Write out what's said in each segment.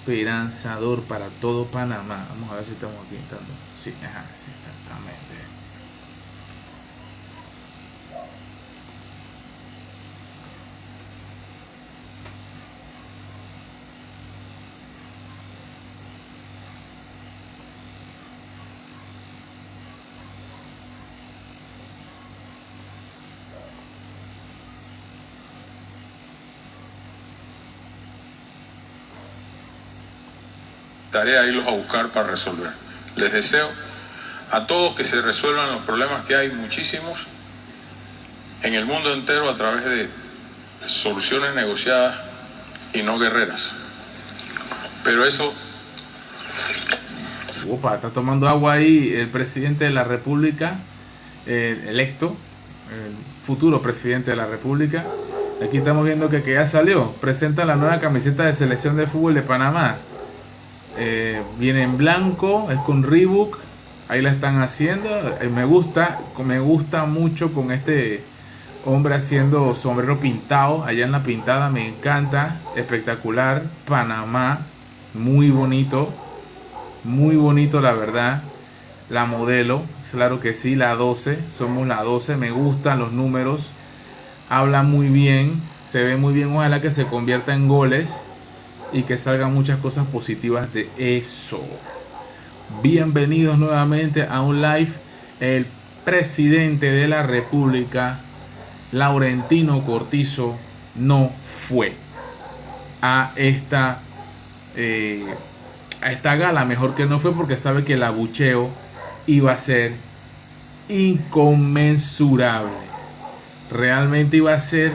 esperanzador para todo Panamá. Vamos a ver si estamos aquí entrando. Sí, ajá, sí, exactamente. Tarea irlos a buscar para resolver. Les deseo a todos que se resuelvan los problemas que hay muchísimos en el mundo entero a través de soluciones negociadas y no guerreras. Pero eso... Opa, está tomando agua ahí el presidente de la República, electo, el futuro presidente de la República. Aquí estamos viendo que ya salió. Presenta la nueva camiseta de selección de fútbol de Panamá. Viene en blanco, es con Reebok. Ahí la están haciendo. Me gusta mucho con este hombre haciendo sombrero pintado allá en la pintada. Me encanta, espectacular. Panamá, muy bonito la verdad. La modelo, claro que sí, la 12, somos la 12. Me gustan los números, habla muy bien, se ve muy bien. Ojalá que se convierta en goles y que salgan muchas cosas positivas de eso. Bienvenidos nuevamente a un live. El presidente de la República, Laurentino Cortizo, no fue a esta gala. Mejor que no fue, porque sabe que el abucheo iba a ser inconmensurable. Realmente iba a ser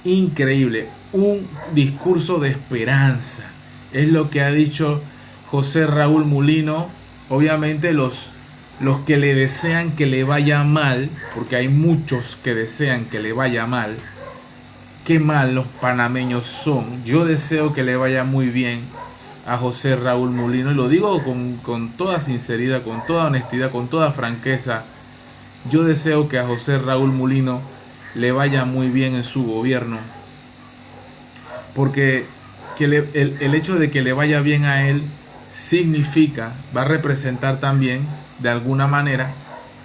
increíble. Un discurso de esperanza es lo que ha dicho José Raúl Mulino. Obviamente los que le desean que le vaya mal, porque hay muchos que desean que le vaya mal. Qué mal los panameños son. Yo deseo que le vaya muy bien a José Raúl Mulino, y lo digo con toda sinceridad, con toda honestidad, con toda franqueza. Yo deseo que a José Raúl Mulino le vaya muy bien en su gobierno, porque el hecho de que le vaya bien a él significa, va a representar también de alguna manera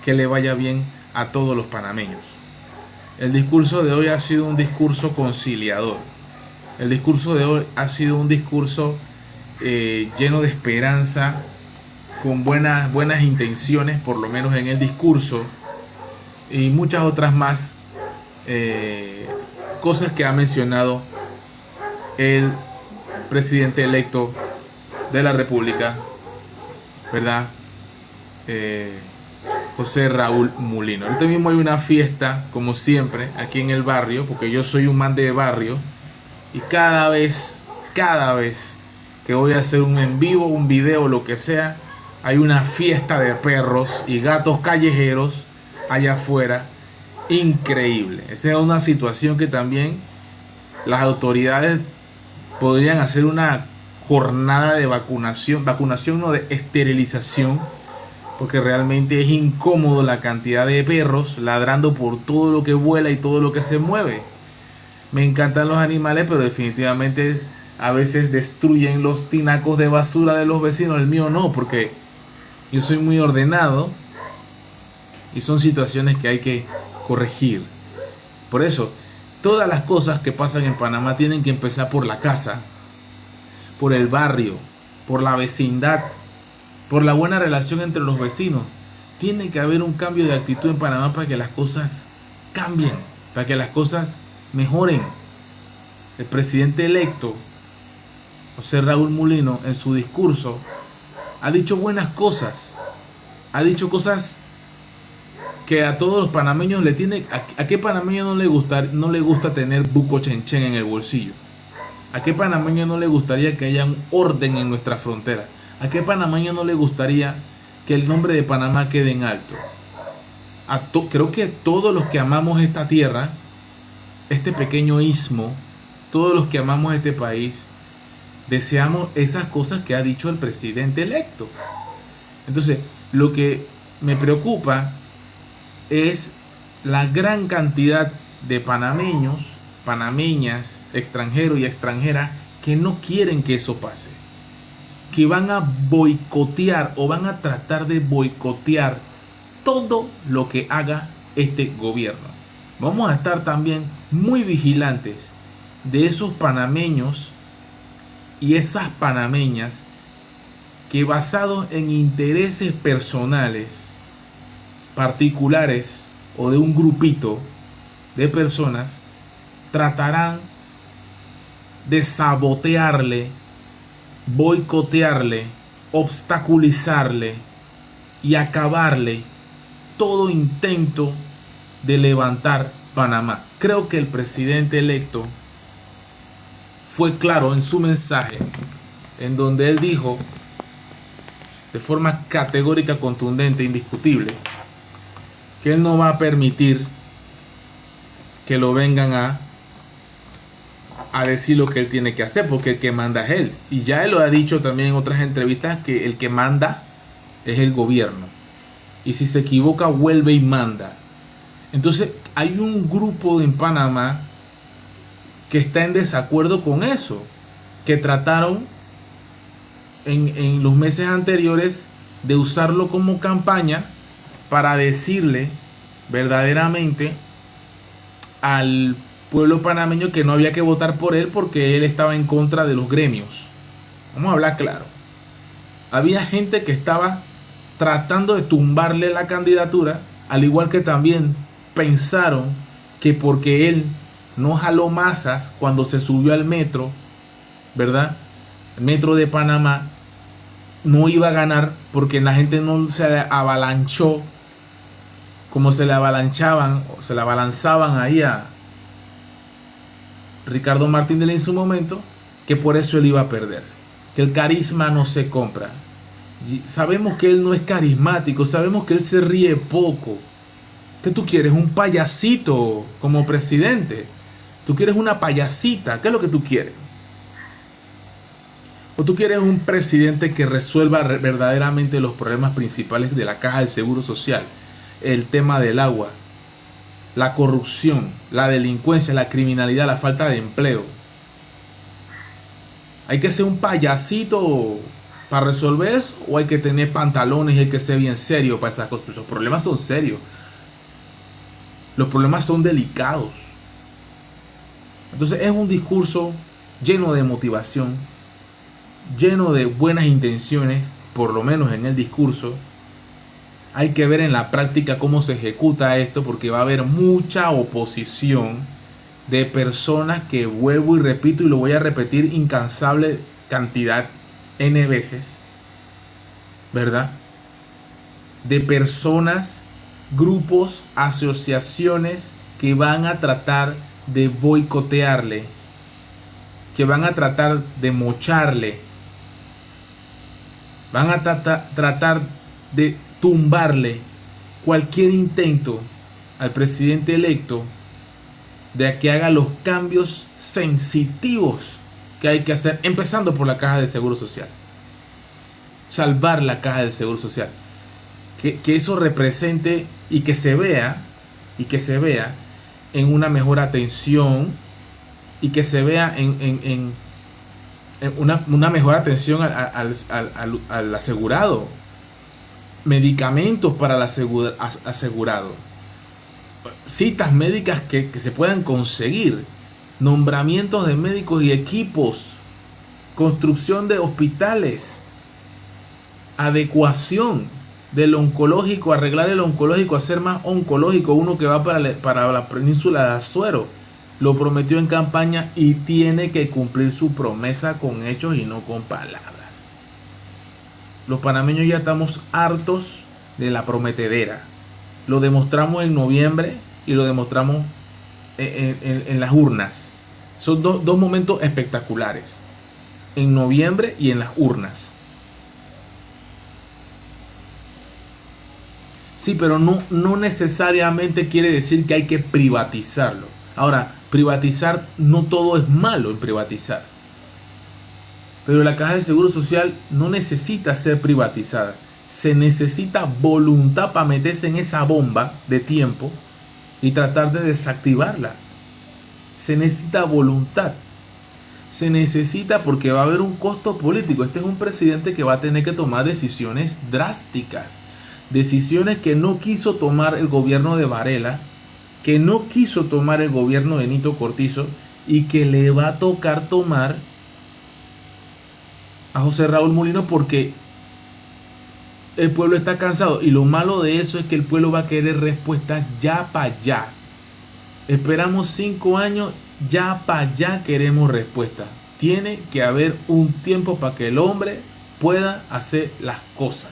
que le vaya bien a todos los panameños. El discurso de hoy ha sido un discurso conciliador. El discurso de hoy ha sido un discurso lleno de esperanza, con buenas intenciones, por lo menos en el discurso, y muchas otras más cosas que ha mencionado el presidente electo de la República, ¿verdad? José Raúl Mulino. Ahorita mismo hay una fiesta, como siempre, aquí en el barrio, porque yo soy un man de barrio, y cada vez que voy a hacer un en vivo, un video, lo que sea, hay una fiesta de perros y gatos callejeros allá afuera. Increíble. Esa es una situación que también las autoridades podrían hacer una jornada de vacunación no, de esterilización, porque realmente es incómodo la cantidad de perros ladrando por todo lo que vuela y todo lo que se mueve. Me encantan los animales, pero definitivamente a veces destruyen los tinacos de basura de los vecinos. El mío no, porque yo soy muy ordenado, y son situaciones que hay que corregir. Por eso, todas las cosas que pasan en Panamá tienen que empezar por la casa, por el barrio, por la vecindad, por la buena relación entre los vecinos. Tiene que haber un cambio de actitud en Panamá para que las cosas cambien, para que las cosas mejoren. El presidente electo, José Raúl Mulino, en su discurso ha dicho buenas cosas, ha dicho cosas que a todos los panameños le tiene. ¿A qué panameño no le gusta tener buco chenchen en el bolsillo? ¿A qué panameño no le gustaría que haya un orden en nuestra frontera? ¿A qué panameño no le gustaría que el nombre de Panamá quede en alto? Creo que todos los que amamos esta tierra, este pequeño istmo, todos los que amamos este país, deseamos esas cosas que ha dicho el presidente electo. Entonces, lo que me preocupa es la gran cantidad de panameños, panameñas, extranjeros y extranjeras que no quieren que eso pase, que van a boicotear o van a tratar de boicotear todo lo que haga este gobierno. Vamos a estar también muy vigilantes de esos panameños y esas panameñas que, basados en intereses personales, particulares o de un grupito de personas, tratarán de sabotearle, boicotearle, obstaculizarle y acabarle todo intento de levantar Panamá. Creo que el presidente electo fue claro en su mensaje, en donde él dijo de forma categórica, contundente, indiscutible, que él no va a permitir que lo vengan a decir lo que él tiene que hacer, porque el que manda es él. Y ya él lo ha dicho también en otras entrevistas, que el que manda es el gobierno. Y si se equivoca, vuelve y manda. Entonces hay un grupo en Panamá que está en desacuerdo con eso, que trataron en los meses anteriores de usarlo como campaña para decirle verdaderamente al pueblo panameño que no había que votar por él porque él estaba en contra de los gremios. Vamos a hablar claro. Había gente que estaba tratando de tumbarle la candidatura, al igual que también pensaron que porque él no jaló masas cuando se subió al metro, ¿verdad? El metro de Panamá, no iba a ganar porque la gente no se avalanchó como se le avalanchaban o se le abalanzaban ahí a Ricardo Martinelli en su momento, que por eso él iba a perder, que el carisma no se compra. Sabemos que él no es carismático, sabemos que él se ríe poco. ¿Qué tú quieres? ¿Un payasito como presidente? ¿Tú quieres una payasita? ¿Qué es lo que tú quieres? ¿O tú quieres un presidente que resuelva verdaderamente los problemas principales de la Caja del Seguro Social? El tema del agua, la corrupción, la delincuencia, la criminalidad, la falta de empleo. ¿Hay que ser un payasito para resolver eso? ¿O hay que tener pantalones y hay que ser bien serio para esas cosas? Los problemas son serios. Los problemas son delicados. Entonces es un discurso lleno de motivación, lleno de buenas intenciones, por lo menos en el discurso. Hay que ver en la práctica cómo se ejecuta esto, porque va a haber mucha oposición de personas que, vuelvo y repito y lo voy a repetir incansable cantidad N veces, ¿verdad? De personas, grupos, asociaciones que van a tratar de boicotearle, que van a tratar de mocharle, van a tratar de tumbarle cualquier intento al presidente electo de que haga los cambios sensitivos que hay que hacer, empezando por la Caja de Seguro Social. Salvar la Caja del Seguro Social. Que eso represente y que se vea en una mejor atención y que se vea en una mejor atención al asegurado. Medicamentos para el asegurado, citas médicas que se puedan conseguir, nombramientos de médicos y equipos, construcción de hospitales, adecuación del oncológico, arreglar el oncológico, hacer más oncológico. Uno que va para la península de Azuero lo prometió en campaña y tiene que cumplir su promesa con hechos y no con palabras. Los panameños ya estamos hartos de la prometedera. Lo demostramos en noviembre y lo demostramos en las urnas. Son dos momentos espectaculares. En noviembre y en las urnas. Sí, pero no necesariamente quiere decir que hay que privatizarlo. Ahora, privatizar, no todo es malo en privatizar. Pero la Caja de Seguro Social no necesita ser privatizada. Se necesita voluntad para meterse en esa bomba de tiempo y tratar de desactivarla. Se necesita voluntad. Se necesita porque va a haber un costo político. Este es un presidente que va a tener que tomar decisiones drásticas. Decisiones que no quiso tomar el gobierno de Varela, que no quiso tomar el gobierno de Nito Cortizo y que le va a tocar tomar a José Raúl Mulino porque el pueblo está cansado. Y lo malo de eso es que el pueblo va a querer respuestas ya para allá. Esperamos 5 años, ya para allá queremos respuestas. Tiene que haber un tiempo para que el hombre pueda hacer las cosas.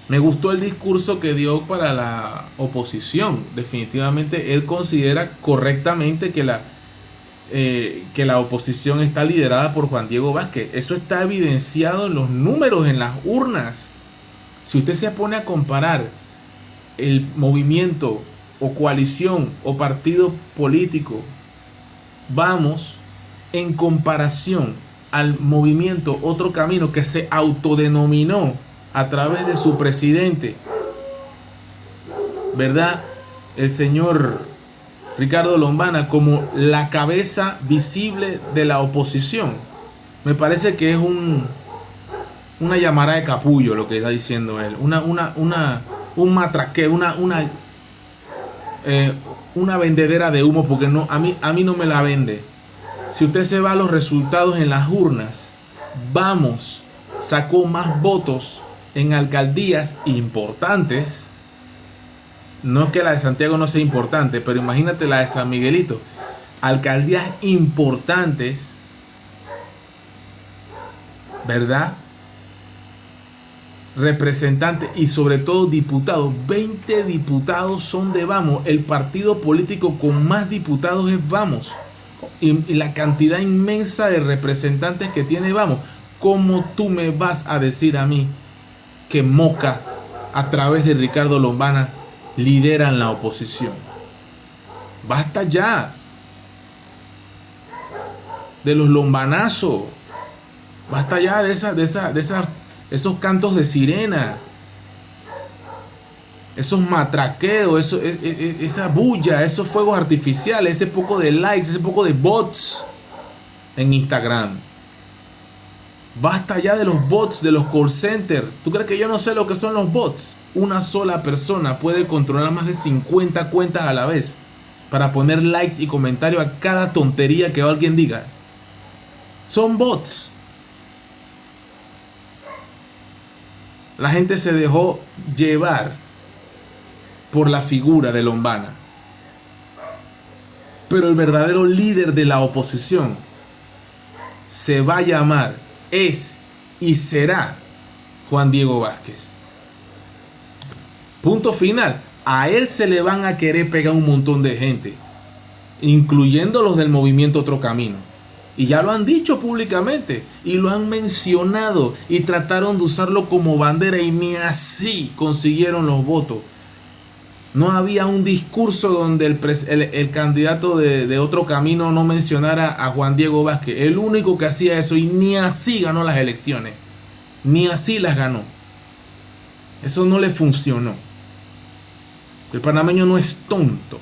Me gustó el discurso que dio para la oposición. Definitivamente él considera correctamente que la oposición está liderada por Juan Diego Vázquez. Eso está evidenciado en los números, en las urnas. Si usted se pone a comparar el movimiento o coalición o partido político Vamos, en comparación al movimiento Otro Camino, que se autodenominó a través de su presidente, ¿verdad?, el señor Ricardo Lombana, como la cabeza visible de la oposición. Me parece que es una llamada de capullo lo que está diciendo él, un matraqueo, una vendedera de humo, porque no, a mí no me la vende. Si usted se va a los resultados en las urnas, Vamos sacó más votos en alcaldías importantes. No es que la de Santiago no sea importante, pero imagínate la de San Miguelito. Alcaldías importantes, ¿verdad? Representantes y sobre todo diputados. 20 diputados son de Vamos. El partido político con más diputados es Vamos. Y la cantidad inmensa de representantes que tiene Vamos. ¿Cómo tú me vas a decir a mí que Moca, a través de Ricardo Lombana, lideran la oposición? Basta ya de los lombanazos. Basta ya de esos cantos de sirena, esos matraqueos, esa bulla, esos fuegos artificiales, ese poco de likes, ese poco de bots en Instagram. Basta ya de los bots, de los call centers. ¿Tú crees que yo no sé lo que son los bots? Una sola persona puede controlar más de 50 cuentas a la vez para poner likes y comentarios a cada tontería que alguien diga. Son bots. La gente se dejó llevar por la figura de Lombana. Pero el verdadero líder de la oposición se va a llamar, es y será Juan Diego Vázquez. Punto final. A él se le van a querer pegar un montón de gente, incluyendo los del movimiento Otro Camino. Y ya lo han dicho públicamente y lo han mencionado y trataron de usarlo como bandera y ni así consiguieron los votos. No había un discurso donde el candidato de Otro Camino no mencionara a Juan Diego Vázquez. El único que hacía eso, y ni así ganó las elecciones. Ni así las ganó. Eso no le funcionó. El panameño no es tonto.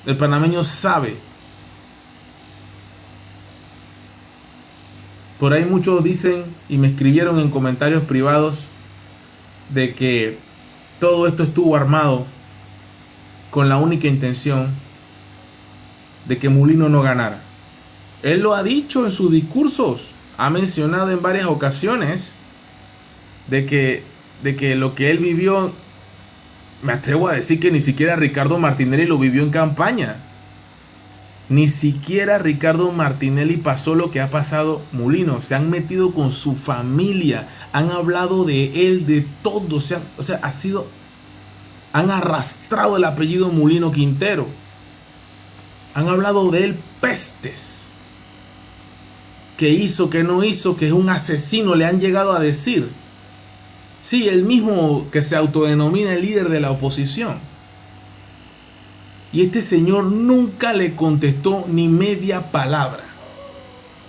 El panameño sabe. Por ahí muchos dicen y me escribieron en comentarios privados de que todo esto estuvo armado con la única intención de que Mulino no ganara. Él lo ha dicho en sus discursos, ha mencionado en varias ocasiones de que lo que él vivió, me atrevo a decir que ni siquiera Ricardo Martinelli lo vivió en campaña. Ni siquiera Ricardo Martinelli pasó lo que ha pasado Mulino. Se han metido con su familia, han hablado de él, de todo. Han arrastrado el apellido Mulino Quintero. Han hablado de él pestes. Que hizo, que no hizo, que es un asesino, le han llegado a decir. Sí, el mismo que se autodenomina el líder de la oposición. Y este señor nunca le contestó ni media palabra.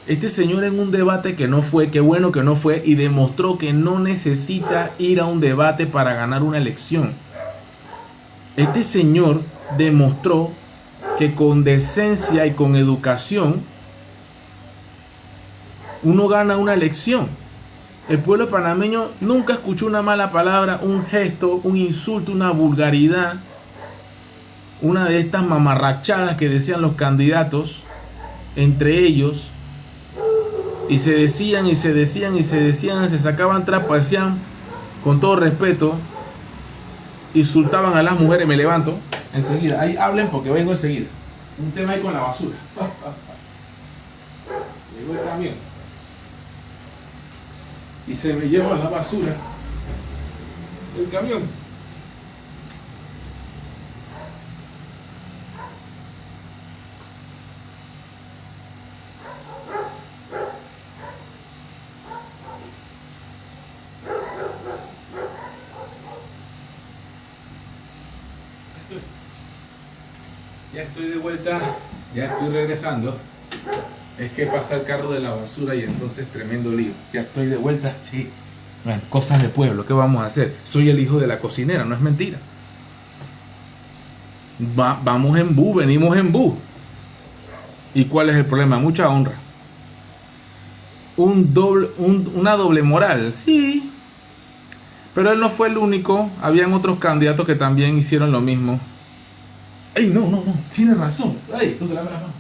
Este señor en un debate que no fue, qué bueno que no fue, y demostró que no necesita ir a un debate para ganar una elección. Este señor demostró que con decencia y con educación uno gana una elección. El pueblo panameño nunca escuchó una mala palabra, un gesto, un insulto, una vulgaridad, una de estas mamarrachadas que decían los candidatos entre ellos, y se decían y se decían y se decían, se sacaban trapas, hacían, con todo respeto, insultaban a las mujeres. Me levanto enseguida, ahí hablen porque vengo enseguida. Un tema ahí con la basura. Llegó el camión y se me lleva la basura el camión. Ya estoy de vuelta, ya estoy regresando. Es que pasa el carro de la basura y entonces tremendo lío. Ya estoy de vuelta, sí. Bueno, cosas de pueblo, ¿qué vamos a hacer? Soy el hijo de la cocinera, no es mentira. Vamos en bu, venimos en bu. ¿Y cuál es el problema? Mucha honra. Una doble moral, sí. Pero él no fue el único. Habían otros candidatos que también hicieron lo mismo. ¡Ey, no! Tienes razón. ¡Ey, tú te lavas las manos!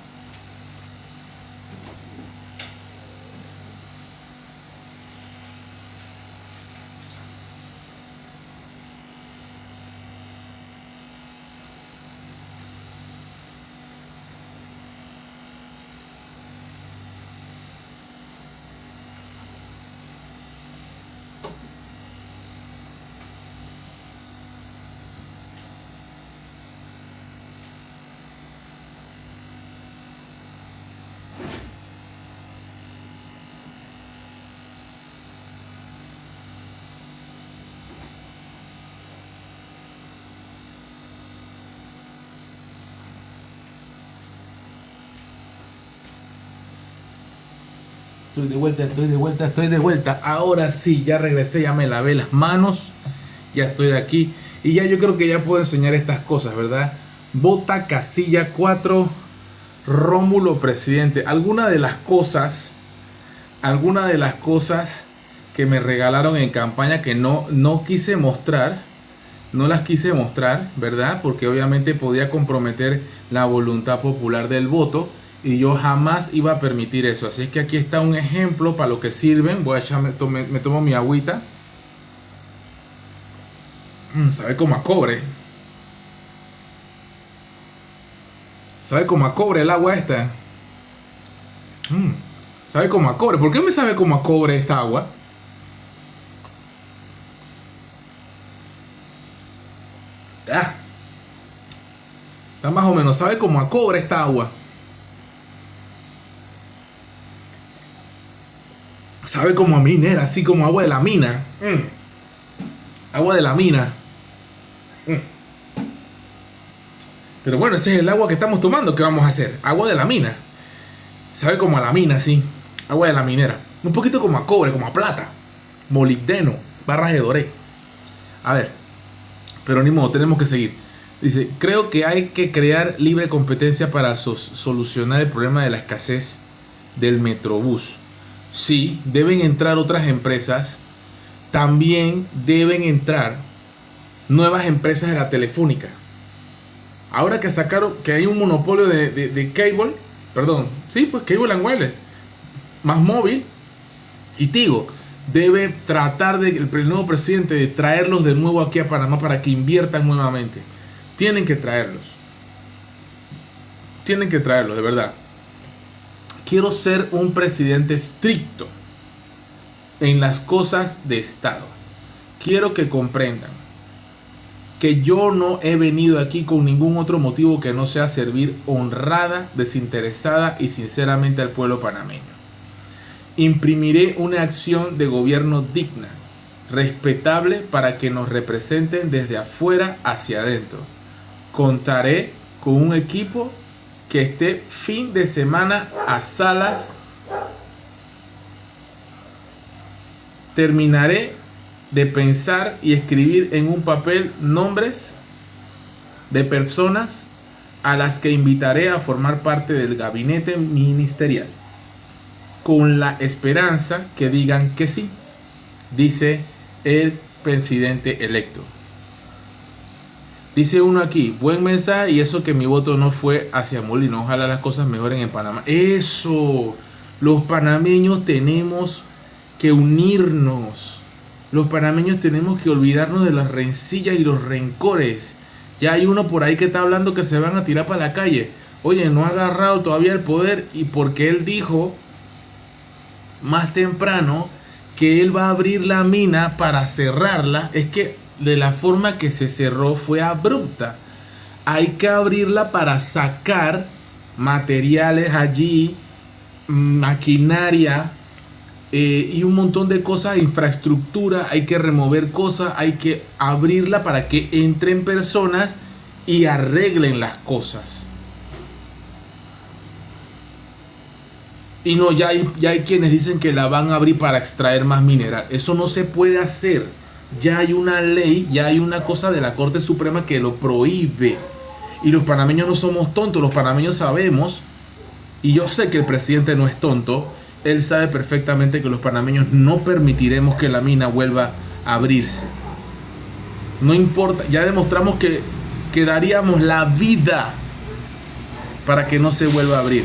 Estoy de vuelta. Ahora sí, ya regresé, ya me lavé las manos. Ya estoy de aquí. Y ya yo creo que ya puedo enseñar estas cosas, ¿verdad? Vota casilla 4, Rómulo presidente. Algunas de las cosas que me regalaron en campaña que no quise mostrar. No las quise mostrar, ¿verdad? Porque obviamente podía comprometer la voluntad popular del voto. Y yo jamás iba a permitir eso. Así que aquí está un ejemplo para lo que sirven. Voy a echarme, me tomo mi agüita. Sabe como a cobre. Sabe como a cobre el agua esta. Sabe como a cobre. ¿Por qué me sabe como a cobre esta agua? Está más o menos. Sabe como a cobre esta agua. Sabe como a minera, así como agua de la mina. Agua de la mina. Pero bueno, ese es el agua que estamos tomando. ¿Qué vamos a hacer? Agua de la mina. Sabe como a la mina, sí. Agua de la minera. Un poquito como a cobre, como a plata. Molibdeno. Barras de doré. A ver. Pero ni modo, tenemos que seguir. Dice, creo que hay que crear libre competencia para solucionar el problema de la escasez del Metrobús. Sí, deben entrar otras empresas. También deben entrar nuevas empresas de la telefónica. Ahora que sacaron, que hay un monopolio de cable, perdón, sí, pues Cable and Wireless, Más Móvil y Tigo, debe tratar el nuevo presidente de traerlos de nuevo aquí a Panamá para que inviertan nuevamente. Tienen que traerlos. Tienen que traerlos, de verdad. Quiero ser un presidente estricto en las cosas de Estado. Quiero que comprendan que yo no he venido aquí con ningún otro motivo que no sea servir honrada, desinteresada y sinceramente al pueblo panameño. Imprimiré una acción de gobierno digna, respetable para que nos representen desde afuera hacia adentro. Contaré con un equipo que esté fin de semana a salas. Terminaré de pensar y escribir en un papel nombres de personas a las que invitaré a formar parte del gabinete ministerial, con la esperanza que digan que sí, dice el presidente electo. Dice uno aquí, buen mensaje, y eso que mi voto no fue hacia Molino. Ojalá las cosas mejoren en Panamá. Eso, los panameños tenemos que unirnos. Los panameños tenemos que olvidarnos de las rencillas y los rencores. Ya hay uno por ahí que está hablando que se van a tirar para la calle. Oye, no ha agarrado todavía el poder, y porque él dijo más temprano que él va a abrir la mina para cerrarla, es que de la forma que se cerró fue abrupta. Hay que abrirla para sacar materiales allí, maquinaria, y un montón de cosas, infraestructura. Hay que remover cosas, hay que abrirla para que entren personas y arreglen las cosas. Y no, ya hay quienes dicen que la van a abrir para extraer más mineral. Eso no se puede hacer. Ya hay una ley, ya hay una cosa de la Corte Suprema que lo prohíbe. Y los panameños no somos tontos, los panameños sabemos, y yo sé que el presidente no es tonto. Él sabe perfectamente que los panameños no permitiremos que la mina vuelva a abrirse. No importa, ya demostramos que daríamos la vida para que no se vuelva a abrir.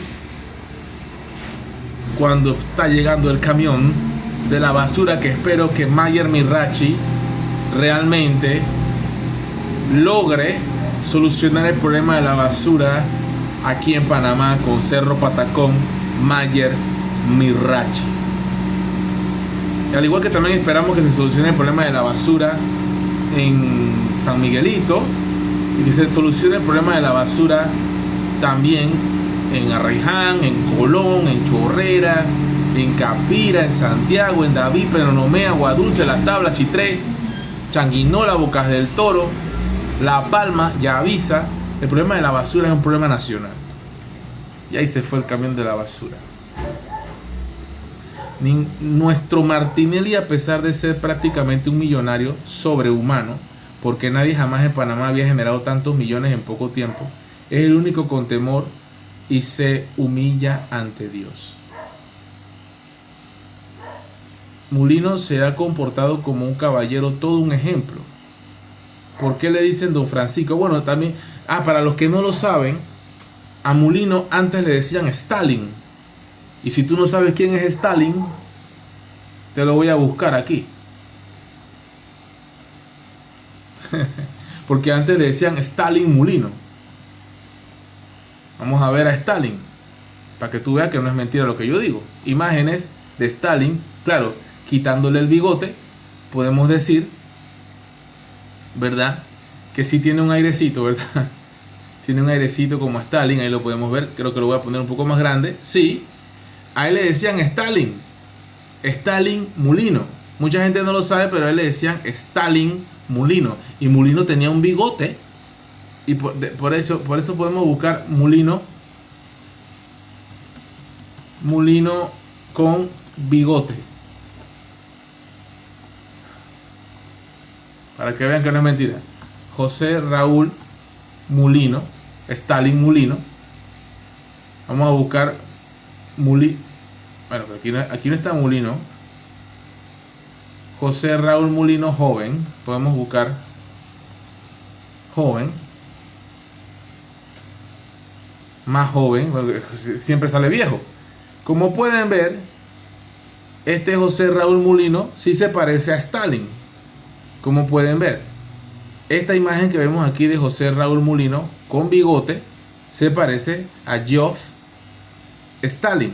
Cuando está llegando el camión de la basura, que espero que Mayer Mirachi realmente logre solucionar el problema de la basura aquí en Panamá con Cerro Patacón, Mayer Mirachi. Al igual que también esperamos que se solucione el problema de la basura en San Miguelito, y que se solucione el problema de la basura también en Arraiján, en Colón, en Chorrera, en Capira, en Santiago, en David, Penonomé, Aguadulce, La Tabla, Chitré, Changuinola, Bocas del Toro, La Palma, Yavisa. El problema de la basura es un problema nacional. Y ahí se fue el camión de la basura. Nuestro Martinelli, a pesar de ser prácticamente un millonario sobrehumano, porque nadie jamás en Panamá había generado tantos millones en poco tiempo, es el único con temor y se humilla ante Dios. Mulino se ha comportado como un caballero, todo un ejemplo. ¿Por qué le dicen Don Francisco? Bueno, también, para los que no lo saben, a Mulino antes le decían Stalin. Y si tú no sabes quién es Stalin, te lo voy a buscar aquí. Porque antes le decían Stalin Mulino. Vamos a ver a Stalin, para que tú veas que no es mentira lo que yo digo. Imágenes de Stalin, claro, quitándole el bigote, podemos decir, ¿verdad? Que sí tiene un airecito, ¿verdad? Tiene un airecito como Stalin, ahí lo podemos ver. Creo que lo voy a poner un poco más grande. Sí, a él le decían Stalin, Stalin Mulino. Mucha gente no lo sabe, pero a él le decían Stalin Mulino. Y Mulino tenía un bigote. Y por eso podemos buscar Mulino con bigote, para que vean que no es mentira. José Raúl Mulino, Stalin Mulino. Vamos a buscar Mulino. Bueno, aquí no está Mulino. José Raúl Mulino joven. Podemos buscar joven. Más joven, siempre sale viejo. Como pueden ver, este José Raúl Mulino sí se parece a Stalin. Como pueden ver, esta imagen que vemos aquí de José Raúl Mulino con bigote se parece a Geoff Stalin.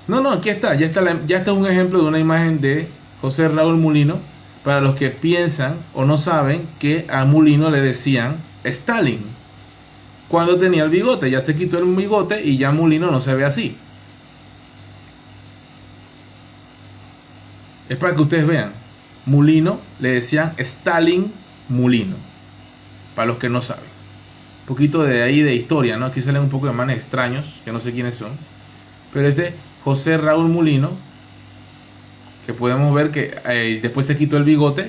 No, aquí está. Ya está un ejemplo de una imagen de José Raúl Mulino, para los que piensan o no saben que a Mulino le decían Stalin cuando tenía el bigote. Ya se quitó el bigote y ya Mulino no se ve así. Es para que ustedes vean. Mulino le decían Stalin Mulino, para los que no saben. Un poquito de ahí de historia, ¿no? Aquí salen un poco de manes extraños que no sé quiénes son, pero este José Raúl Mulino, que podemos ver que después se quitó el bigote,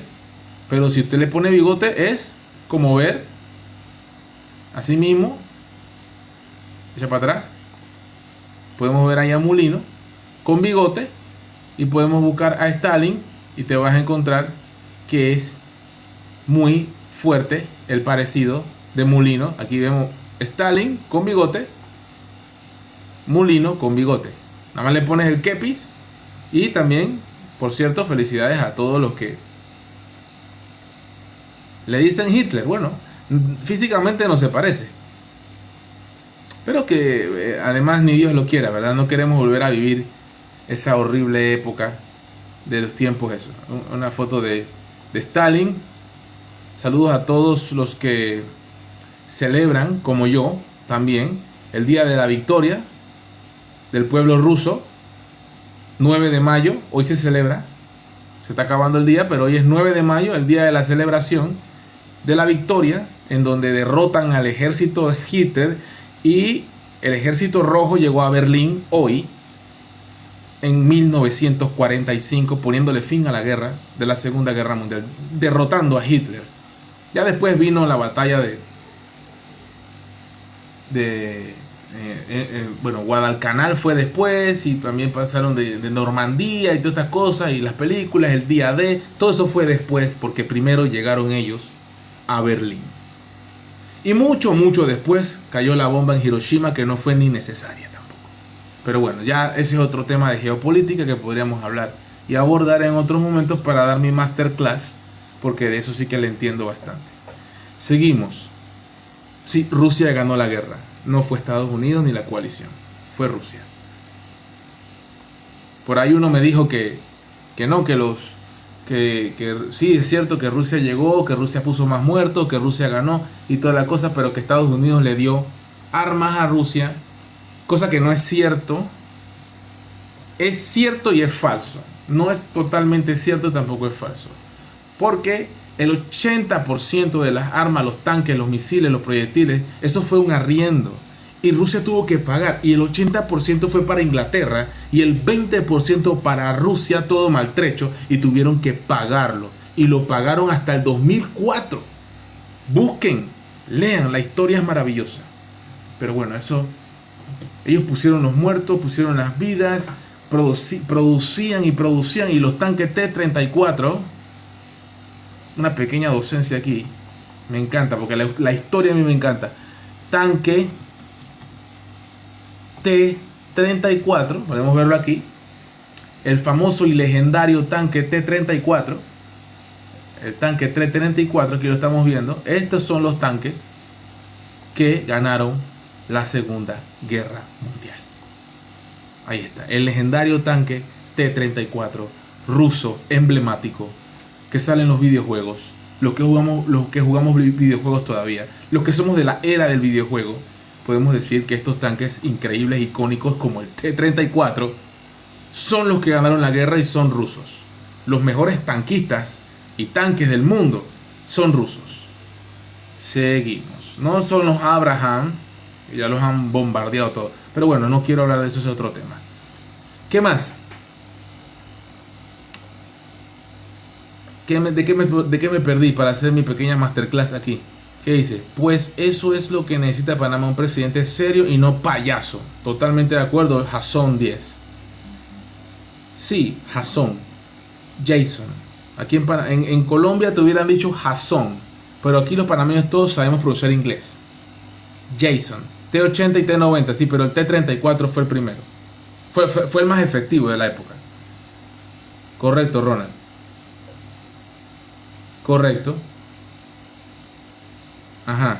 Pero si usted le pone bigote es como ver, así mismo, echa para atrás, podemos ver ahí a Mulino con bigote y podemos buscar a Stalin y te vas a encontrar que es muy fuerte el parecido de Mulino. Aquí vemos Stalin con bigote, Mulino con bigote. Nada más le pones el kepis. Y también, por cierto, felicidades a todos los que le dicen Hitler. Bueno, físicamente no se parece, pero que además ni Dios lo quiera, ¿verdad? No queremos volver a vivir esa horrible época de los tiempos. Eso, una foto de Stalin. Saludos a todos los que celebran, como yo también, el día de la victoria del pueblo ruso. 9 de mayo, hoy se celebra, se está acabando el día, pero hoy es 9 de mayo, el día de la celebración de la victoria, en donde derrotan al ejército de Hitler, y el ejército rojo llegó a Berlín hoy, en 1945, poniéndole fin a la guerra de la Segunda Guerra Mundial, derrotando a Hitler. Ya después vino la batalla bueno, Guadalcanal fue después, y también pasaron de Normandía y todas estas cosas, y las películas, el día D, todo eso fue después, porque primero llegaron ellos a Berlín. Y mucho después cayó la bomba en Hiroshima, que no fue ni necesaria tampoco. Pero bueno, ya ese es otro tema de geopolítica que podríamos hablar y abordar en otros momentos para dar mi masterclass, porque de eso sí que le entiendo bastante. Seguimos. Sí, Rusia ganó la guerra. No fue Estados Unidos ni la coalición, fue Rusia. Por ahí uno me dijo que no, que sí, es cierto que Rusia llegó, que Rusia puso más muertos, que Rusia ganó y toda la cosa, pero que Estados Unidos le dio armas a Rusia, cosa que no es cierto. Es cierto y es falso. No es totalmente cierto, tampoco es falso. Porque el 80% de las armas, los tanques, los misiles, los proyectiles, eso fue un arriendo. Y Rusia tuvo que pagar. Y el 80% fue para Inglaterra y el 20% para Rusia, todo maltrecho. Y tuvieron que pagarlo. Y lo pagaron hasta el 2004. Busquen, lean, la historia es maravillosa. Pero bueno, eso... Ellos pusieron los muertos, pusieron las vidas, producían. Y los tanques T-34... Una pequeña docencia aquí. Me encanta, porque la historia a mí me encanta. Tanque T-34, podemos verlo aquí. El famoso y legendario tanque T-34. El tanque T-34, aquí lo estamos viendo. Estos son los tanques que ganaron la Segunda Guerra Mundial. Ahí está. El legendario tanque T-34 ruso, emblemático, que sale en los videojuegos, los que jugamos videojuegos todavía, los que somos de la era del videojuego, podemos decir que estos tanques increíbles, icónicos como el T-34, son los que ganaron la guerra y son rusos. Los mejores tanquistas y tanques del mundo son rusos. Seguimos. No son los Abraham, que ya los han bombardeado todo. Pero bueno, no quiero hablar de eso, es otro tema. ¿Qué más? ¿De qué me perdí para hacer mi pequeña masterclass aquí? ¿Qué dice? Pues eso es lo que necesita Panamá, un presidente serio y no payaso. Totalmente de acuerdo, Jason 10. Sí, Jason. Jason. Aquí en Colombia te hubieran dicho Jason, pero aquí los panameños todos sabemos pronunciar inglés. Jason. T80 y T90, sí, pero el T34 fue el primero. Fue el más efectivo de la época. Correcto, Ronald. Correcto. Ajá.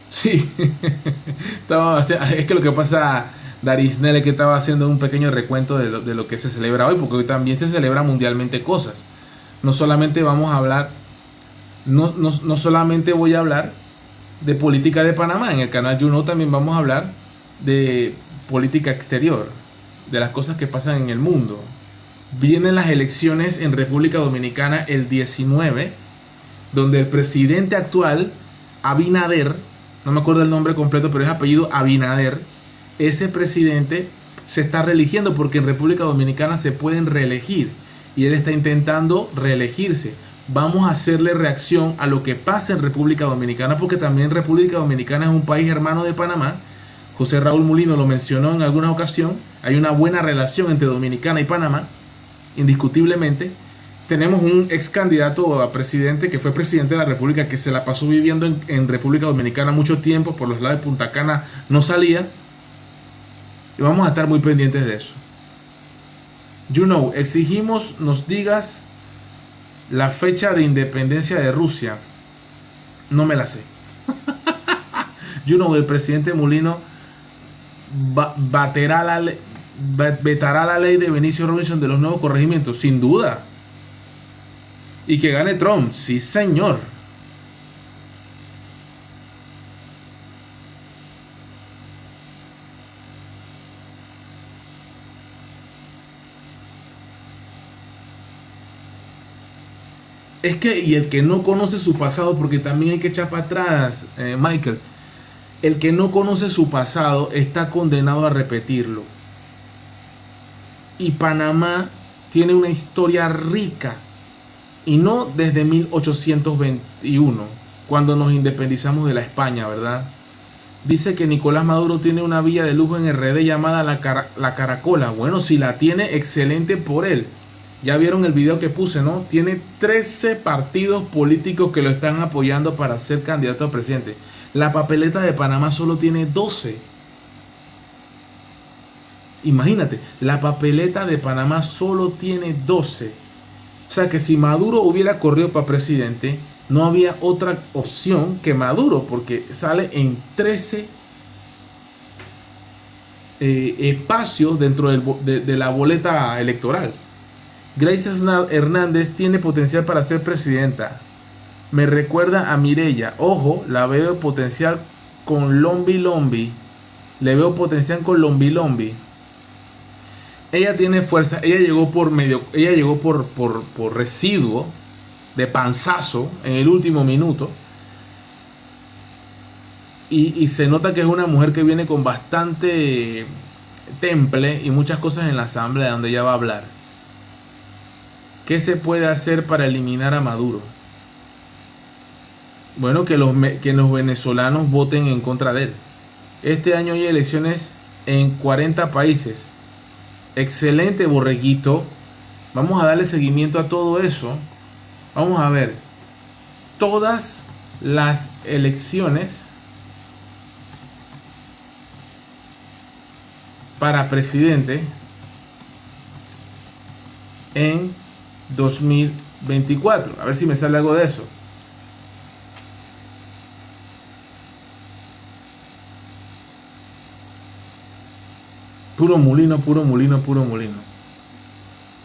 Sí. Es que lo que pasa, Darisnel, que estaba haciendo un pequeño recuento de lo que se celebra hoy, porque hoy también se celebra mundialmente cosas. No solamente vamos a hablar, no solamente voy a hablar de política de Panamá. En el canal YouKnow también vamos a hablar de política exterior, de las cosas que pasan en el mundo. Vienen las elecciones en República Dominicana el 19, donde el presidente actual, Abinader, no me acuerdo el nombre completo, pero es apellido Abinader, ese presidente se está reeligiendo, porque en República Dominicana se pueden reelegir, y él está intentando reelegirse. vamos a hacerle reacción a lo que pasa en República Dominicana, porque también República Dominicana es un país hermano de Panamá. José Raúl Mulino lo mencionó en alguna ocasión. Hay una buena relación entre Dominicana y Panamá, indiscutiblemente. Tenemos un ex candidato a presidente que fue presidente de la República, que se la pasó viviendo en República Dominicana mucho tiempo, por los lados de Punta Cana no salía. Y vamos a estar muy pendientes de eso. Exigimos nos digas la fecha de independencia de Rusia. No me la sé. El presidente Mulino vetará la ley de Benicio Robinson de los nuevos corregimientos, sin duda. Y que gane Trump, sí señor. Es que, y el que no conoce su pasado, porque también hay que echar para atrás, Michael, el que no conoce su pasado está condenado a repetirlo. Y Panamá tiene una historia rica, y no desde 1821, cuando nos independizamos de la España, ¿verdad? Dice que Nicolás Maduro tiene una villa de lujo en RD llamada La Caracola. Bueno, si la tiene, excelente por él. Ya vieron el video que puse, ¿no? Tiene 13 partidos políticos que lo están apoyando para ser candidato a presidente. La papeleta de Panamá solo tiene 12. Imagínate, la papeleta de Panamá solo tiene 12. O sea que si Maduro hubiera corrido para presidente, no había otra opción que Maduro, porque sale en 13 espacios dentro de la boleta electoral. Grace Hernández tiene potencial para ser presidenta. Me recuerda a Mireya. Ojo, la veo potencial con Lombi Lombi. Le veo potencial con Lombi Lombi. Ella tiene fuerza. Ella llegó por residuo de panzazo en el último minuto. Y se nota que es una mujer que viene con bastante temple y muchas cosas en la asamblea donde ella va a hablar. ¿Qué se puede hacer para eliminar a Maduro? Bueno, que los venezolanos voten en contra de él. Este año hay elecciones en 40 países. Excelente, borreguito. Vamos a darle seguimiento a todo eso. Vamos a ver. Todas las elecciones para presidente en 2024. A ver si me sale algo de eso. Puro mulino, puro mulino, puro mulino.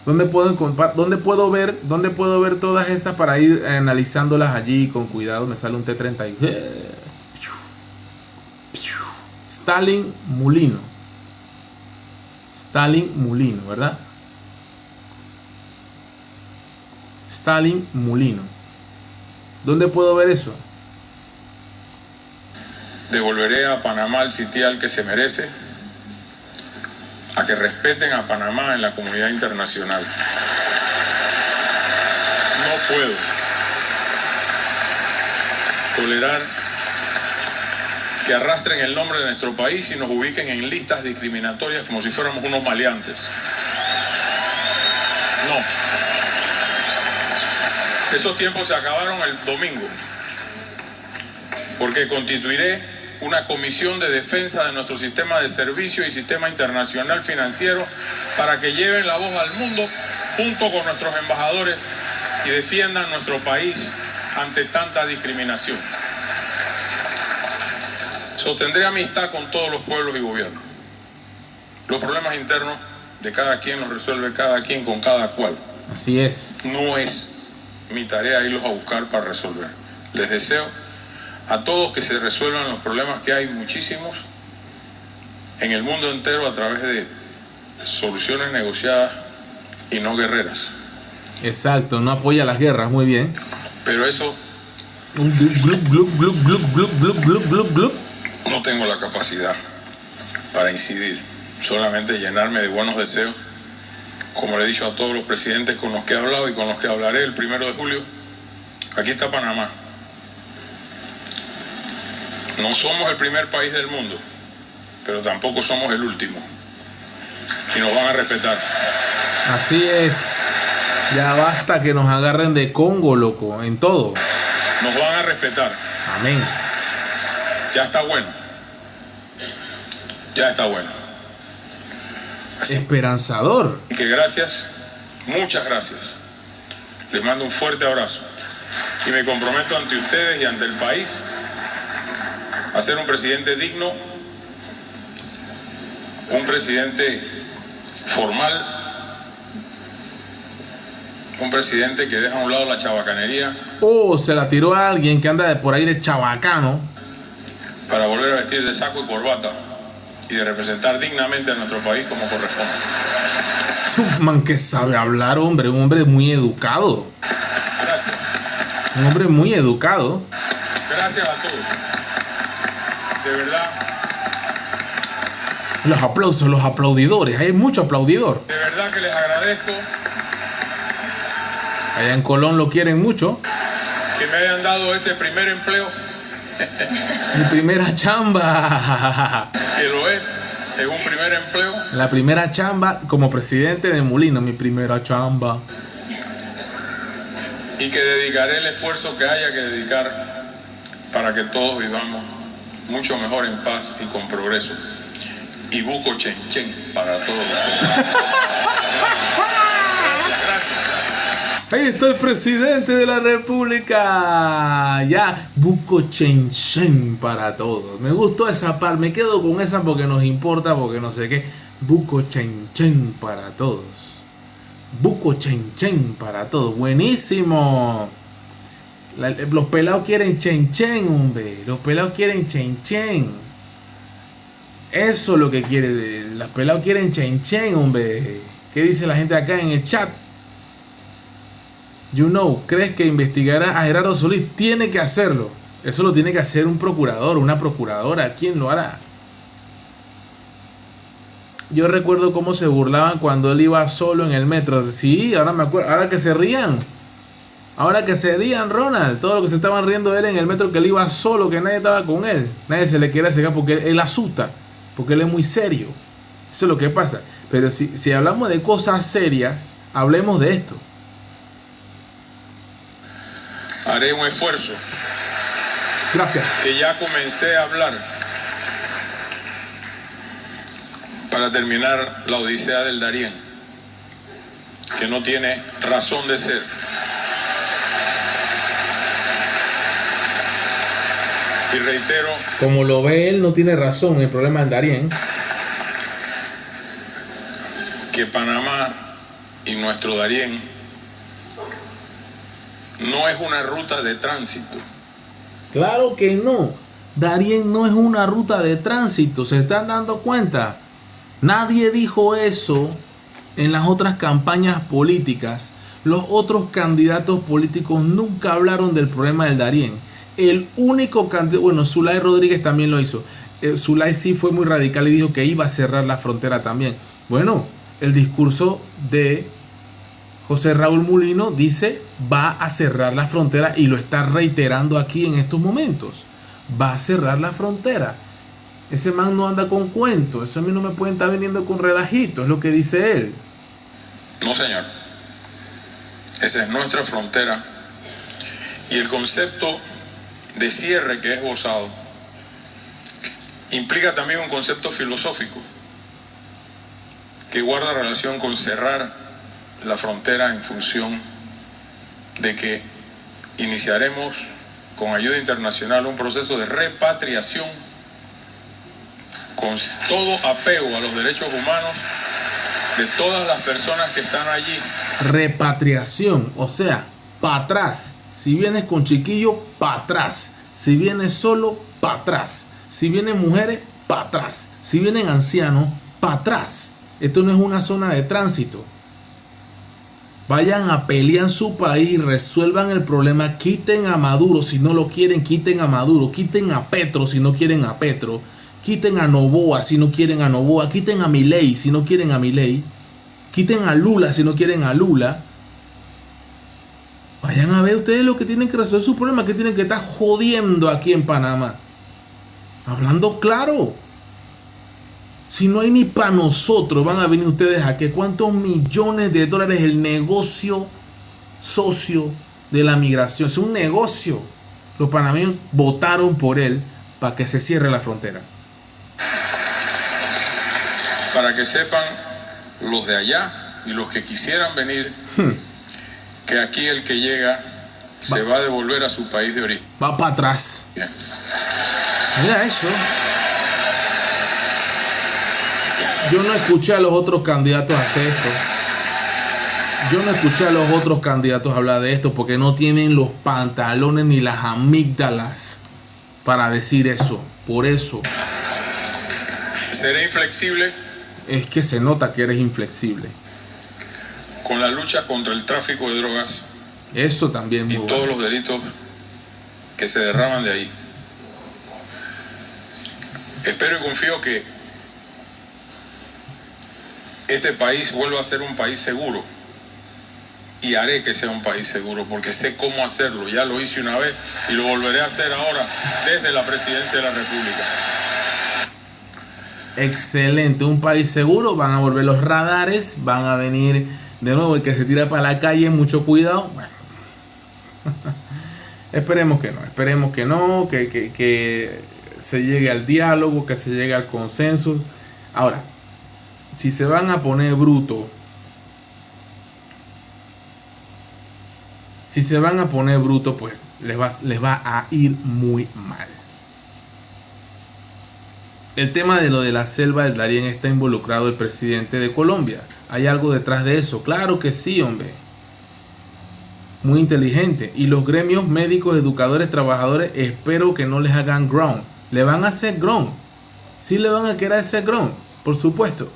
¿Dónde puedo ver todas esas para ir analizándolas allí con cuidado? Me sale un T30. Stalin Mulino. Stalin Mulino, ¿verdad? Stalin Mulino. ¿Dónde puedo ver eso? Devolveré a Panamá el sitial que se merece, a que respeten a Panamá en la comunidad internacional. No puedo tolerar que arrastren el nombre de nuestro país y nos ubiquen en listas discriminatorias como si fuéramos unos maleantes. No. Esos tiempos se acabaron el domingo, porque constituiré una comisión de defensa de nuestro sistema de servicio y sistema internacional financiero para que lleven la voz al mundo junto con nuestros embajadores y defiendan nuestro país ante tanta discriminación. Sostendré amistad con todos los pueblos y gobiernos. Los problemas internos de cada quien los resuelve cada quien con cada cual. Así es. No es mi tarea irlos a buscar para resolver. Les deseo a todos que se resuelvan los problemas, que hay muchísimos en el mundo entero, a través de soluciones negociadas y no guerreras. Exacto, no apoya las guerras, muy bien. Pero eso no tengo la capacidad para incidir, solamente llenarme de buenos deseos, como le he dicho a todos los presidentes con los que he hablado y con los que hablaré el 1 de julio, Aquí está Panamá. No somos el primer país del mundo, pero tampoco somos el último. Y nos van a respetar. Así es. Ya basta que nos agarren de Congo, loco, en todo. Nos van a respetar. Amén. Ya está bueno. Ya está bueno. Así Esperanzador. que gracias, muchas gracias. Les mando un fuerte abrazo. Y me comprometo ante ustedes y ante el país a ser un presidente digno, un presidente formal, un presidente que deja a un lado la chabacanería. Oh, se la tiró a alguien que anda por ahí de chabacano. Para volver a vestir de saco y corbata y de representar dignamente a nuestro país como corresponde. Es un man que sabe hablar, hombre. Un hombre muy educado. Gracias. Un hombre muy educado. Gracias a todos. De verdad. Los aplausos, los aplaudidores. Hay mucho aplaudidor. De verdad que les agradezco Allá en Colón lo quieren mucho. que me hayan dado este primer empleo, Mi primera chamba. que lo es un primer empleo, La primera chamba como presidente de Mulino. Mi primera chamba. y que dedicaré el esfuerzo que haya que dedicar para que todos vivamos mucho mejor en paz y con progreso. Y buco chen chen para todos ustedes. Gracias. Ahí está el presidente de la República. Ya, buco chen chen para todos. Me gustó esa parte. Me quedo con esa porque nos importa, porque no sé qué. Buco chen chen para todos. Buco chen chen para todos. Buenísimo. Los pelados quieren chen chen, hombre. Los pelados quieren chen chen. Eso es lo que quiere. Los pelados quieren chen chen, hombre. ¿Qué dice la gente acá en el chat? You know, ¿crees que investigará a Gerardo Solís? Tiene que hacerlo. Eso lo tiene que hacer un procurador, una procuradora. ¿Quién lo hará? Yo recuerdo cómo se burlaban cuando él iba solo en el metro. Sí, ahora me acuerdo. Ahora que se rían. Ahora que se rían, Ronald. Todo lo que se estaban riendo de él en el metro, que él iba solo, que nadie estaba con él. Nadie se le quiere acercar porque él asusta. Porque él es muy serio. Eso es lo que pasa. Pero si hablamos de cosas serias, hablemos de esto. Haré un esfuerzo Gracias. que ya comencé a hablar para terminar la odisea del Darién, que no tiene razón de ser. Y reitero, Como lo ve él, no tiene razón. El problema es Darién. que Panamá y nuestro Darién no es una ruta de tránsito. Claro que no. Darién no es una ruta de tránsito. ¿Se están dando cuenta? Nadie dijo eso en las otras campañas políticas. Los otros candidatos políticos nunca hablaron del problema del Darién. El único candidato, bueno, Zulay Rodríguez también lo hizo. Zulay sí fue muy radical y dijo que iba a cerrar la frontera también. Bueno, el discurso de José Raúl Mulino dice va a cerrar la frontera y lo está reiterando aquí en estos momentos. Va a cerrar la frontera. Ese man no anda con cuentos. Eso a mí no me pueden estar viniendo con relajitos, es lo que dice él. No, señor. Esa es nuestra frontera. Y el concepto de cierre que es esbozado implica también un concepto filosófico que guarda relación con cerrar la frontera en función de que iniciaremos con ayuda internacional un proceso de repatriación con todo apego a los derechos humanos de todas las personas que están allí. Repatriación, o sea, para atrás. Si vienes con chiquillo, para atrás. Si vienes solo, para atrás. Si vienen mujeres, para atrás. Si vienen ancianos, para atrás. Esto no es una zona de tránsito. Vayan a pelear en su país, resuelvan el problema, quiten a Maduro si no lo quieren, quiten a Maduro, quiten a Petro si no quieren a Petro, quiten a Noboa si no quieren a Noboa, quiten a Milei si no quieren a Milei, quiten a Lula si no quieren a Lula. Vayan a ver ustedes lo que tienen que resolver sus problemas, que tienen que estar jodiendo aquí en Panamá. Hablando claro. Si no hay ni para nosotros, van a venir ustedes a que cuántos millones de dólares el negocio socio de la migración. Es un negocio. Los panameños votaron por él para que se cierre la frontera. Para que sepan los de allá y los que quisieran venir, que aquí el que llega se va a devolver a su país de origen. Va para atrás. Bien. Mira eso. Yo no escuché a los otros candidatos hacer esto. Yo no escuché a los otros candidatos hablar de esto porque no tienen los pantalones ni las amígdalas para decir eso. Por eso. Seré inflexible. Es que se nota que eres inflexible. Con la lucha contra el tráfico de drogas. Eso también. Y todos los delitos que se derraman de ahí. Espero y confío que este país vuelva a ser un país seguro. Y haré que sea un país seguro porque sé cómo hacerlo. Ya lo hice una vez y lo volveré a hacer ahora desde la presidencia de la República. Excelente, un país seguro. Van a volver los radares. Van a venir de nuevo el que se tira para la calle. Mucho cuidado. Bueno. Esperemos que no. Que se llegue al diálogo. Que se llegue al consenso. Ahora, si se van a poner brutos, pues les va a ir muy mal. El tema de lo de la selva del Darién está involucrado el presidente de Colombia. ¿Hay algo detrás de eso? Claro que sí, hombre. Muy inteligente. Y los gremios médicos, educadores, trabajadores, espero que no les hagan ground. Le van a hacer ground. Sí le van a querer hacer ground, por supuesto.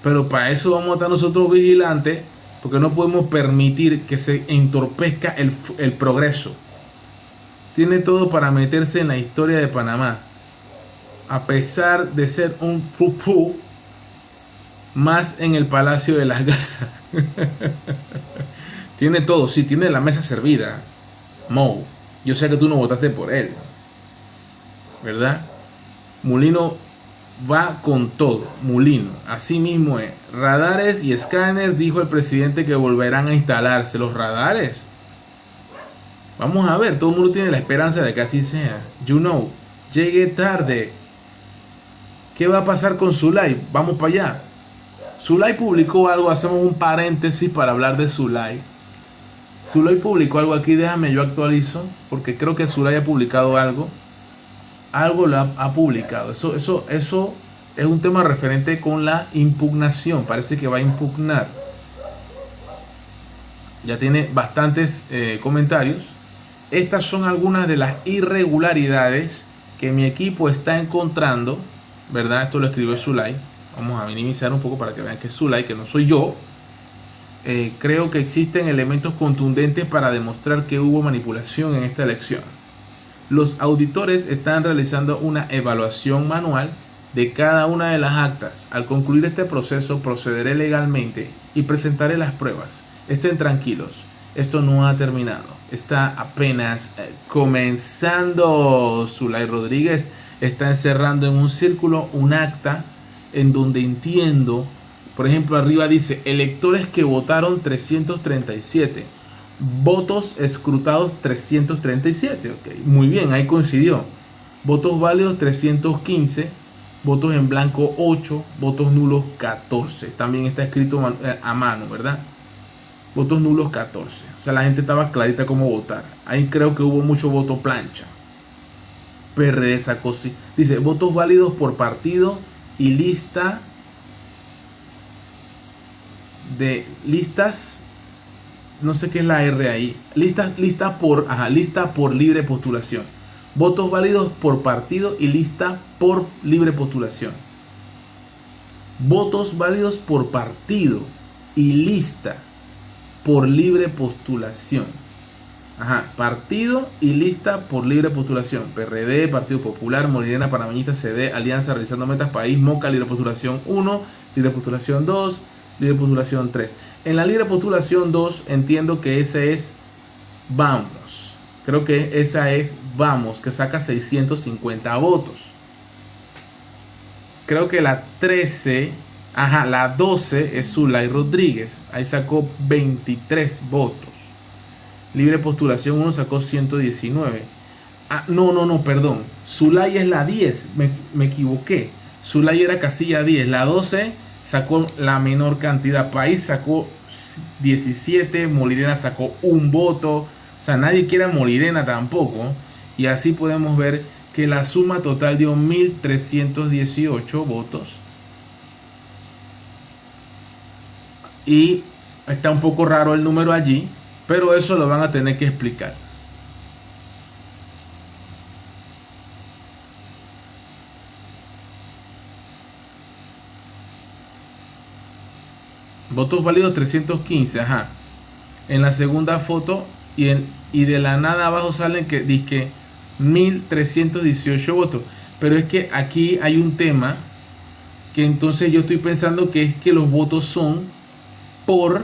Pero para eso vamos a estar nosotros vigilantes, porque no podemos permitir que se entorpezca el progreso. Tiene todo para meterse en la historia de Panamá. A pesar de ser un pupú más en el Palacio de las Garzas. Tiene todo, sí, tiene la mesa servida. Mo, yo sé que tú no votaste por él, ¿verdad? Mulino va con todo. Mulino, así mismo es. Radares y escáneres, dijo el presidente que volverán a instalarse los radares. Vamos a ver, todo el mundo tiene la esperanza de que así sea. Llegué tarde. ¿Qué va a pasar con Zulay? Vamos para allá. Zulay publicó algo, hacemos un paréntesis para hablar de Zulay. Zulay publicó algo aquí, déjame yo actualizo, porque creo que Zulay ha publicado algo. Algo lo ha publicado. Eso es un tema referente con la impugnación. Parece que va a impugnar. Ya tiene bastantes comentarios. Estas son algunas de las irregularidades que mi equipo está encontrando, ¿verdad? Esto lo escribió Zulay. Vamos a minimizar un poco para que vean que es Zulay, que no soy yo. Creo que existen elementos contundentes para demostrar que hubo manipulación en esta elección. Los auditores están realizando una evaluación manual de cada una de las actas. Al concluir este proceso, procederé legalmente y presentaré las pruebas. Estén tranquilos, esto no ha terminado. Está apenas comenzando. Zulay Rodríguez está encerrando en un círculo un acta en donde entiendo, por ejemplo, arriba dice electores que votaron 337, votos escrutados 337. Okay. Muy bien, ahí coincidió. Votos válidos 315, votos en blanco 8, votos nulos 14. También está escrito a mano, ¿verdad? Votos nulos 14. O sea, la gente estaba clarita cómo votar. Ahí creo que hubo mucho voto plancha. PRD sacó, sí. Dice, votos válidos por partido y lista de listas. No sé qué es la R ahí. Lista por libre postulación. Votos válidos por partido y lista por libre postulación. Votos válidos por partido y lista por libre postulación. Partido y lista por libre postulación. PRD, Partido Popular, Molirena, Panameñista, CD, Alianza, Realizando Metas, País, Moca, libre postulación 1, libre postulación 2, libre postulación 3. En la libre postulación 2 entiendo que ese es Vamos. Creo que esa es Vamos, que saca 650 votos. Creo que la 13, la 12 es Zulay Rodríguez. Ahí sacó 23 votos. Libre postulación 1 sacó 119. No, perdón. Zulay es la 10. Me equivoqué. Zulay era casilla 10. La 12 sacó la menor cantidad. País sacó 17. Molirena sacó un voto. O sea, nadie quiere a Molirena tampoco. Y así podemos ver que la suma total dio 1318 votos. Y está un poco raro el número allí, pero eso lo van a tener que explicar. Votos válidos 315, En la segunda foto y de la nada abajo salen que dice 1318 votos. Pero es que aquí hay un tema que entonces yo estoy pensando que es que los votos son por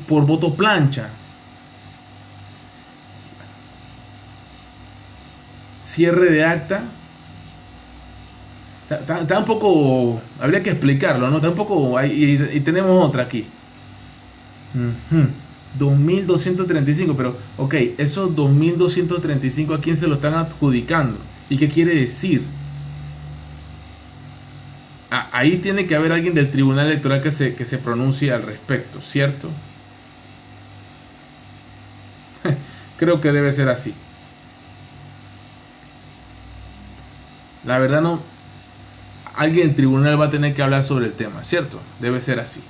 voto plancha. Cierre de acta. Está un poco, habría que explicarlo, ¿no? Tampoco y tenemos otra aquí. 2235, pero ok, esos 2235 ¿a quién se lo están adjudicando? ¿Y qué quiere decir? Ahí tiene que haber alguien del Tribunal Electoral que se pronuncie al respecto, ¿cierto? Creo que debe ser así. La verdad no. Alguien del tribunal va a tener que hablar sobre el tema, ¿cierto? Debe ser así.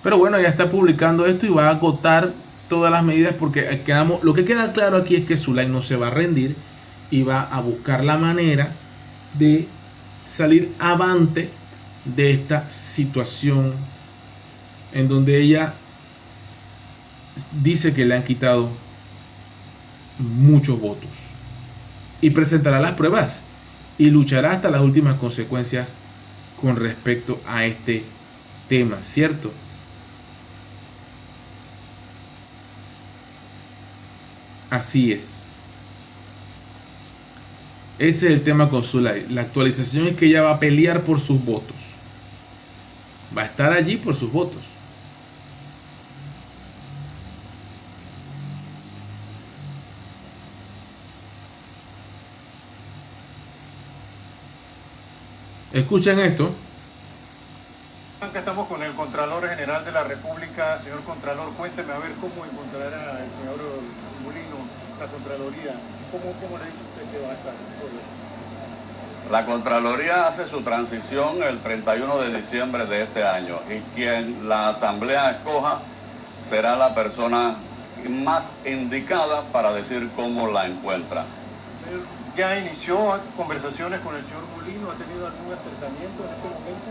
Pero bueno, ya está publicando esto y va a agotar todas las medidas porque lo que queda claro aquí es que Zulay no se va a rendir y va a buscar la manera de salir avante de esta situación en donde ella dice que le han quitado muchos votos y presentará las pruebas y luchará hasta las últimas consecuencias con respecto a este tema, ¿cierto? Así es. Ese es el tema con Zulay. La actualización es que ella va a pelear por sus votos. Va a estar allí por sus votos. Escuchen esto. Estamos con el Contralor General de la República. Señor Contralor, cuénteme a ver cómo encontrará el señor Molino la Contraloría. ¿Cómo le dice usted que va a estar? La Contraloría hace su transición el 31 de diciembre de este año y quien la Asamblea escoja será la persona más indicada para decir cómo la encuentra. ¿Ya inició conversaciones con el señor Molino? ¿Ha tenido algún acercamiento en este momento?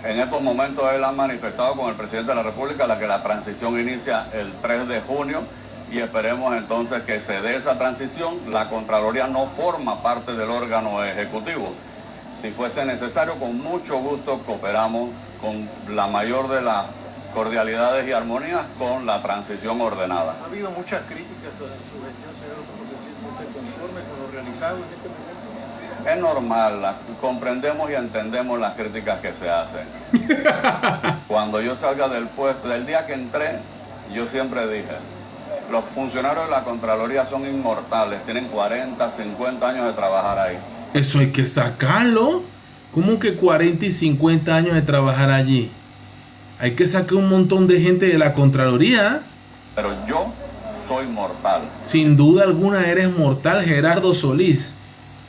En estos momentos él ha manifestado con el presidente de la República que la transición inicia el 3 de junio y esperemos entonces que se dé esa transición. La Contraloría no forma parte del órgano ejecutivo. Si fuese necesario, con mucho gusto cooperamos con la mayor de las cordialidades y armonías con la transición ordenada. Ha habido muchas críticas a su gestión, señor. ¿Cómo se siente usted conforme con lo realizado en este momento? Es normal, comprendemos y entendemos las críticas que se hacen. Cuando yo salga del puesto, del día que entré, yo siempre dije, los funcionarios de la Contraloría son inmortales, tienen 40, 50 años de trabajar ahí. Eso hay que sacarlo. ¿Cómo que 40 y 50 años de trabajar allí? Hay que sacar un montón de gente de la Contraloría. Pero yo soy mortal. Sin duda alguna eres mortal, Gerardo Solís.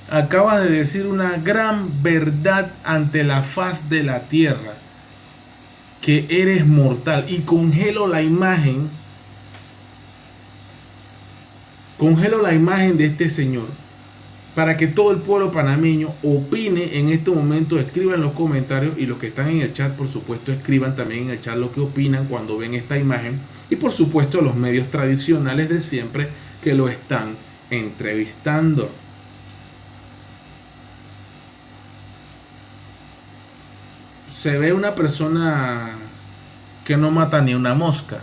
Acabas de decir una gran verdad ante la faz de la tierra. Que eres mortal. Y congelo la imagen. Congelo la imagen de este señor. Para que todo el pueblo panameño opine en este momento. Escriban en los comentarios. Y los que están en el chat, por supuesto, escriban también en el chat lo que opinan cuando ven esta imagen. Y por supuesto los medios tradicionales de siempre que lo están entrevistando. se ve una persona que no mata ni una mosca.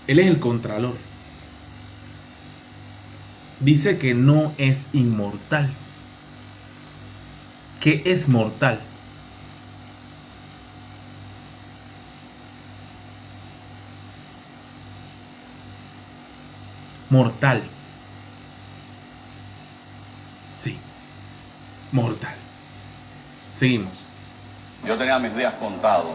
Él es el contralor. Dice que no es inmortal, que es mortal. Mortal. Sí, mortal. Seguimos. Yo tenía mis días contados.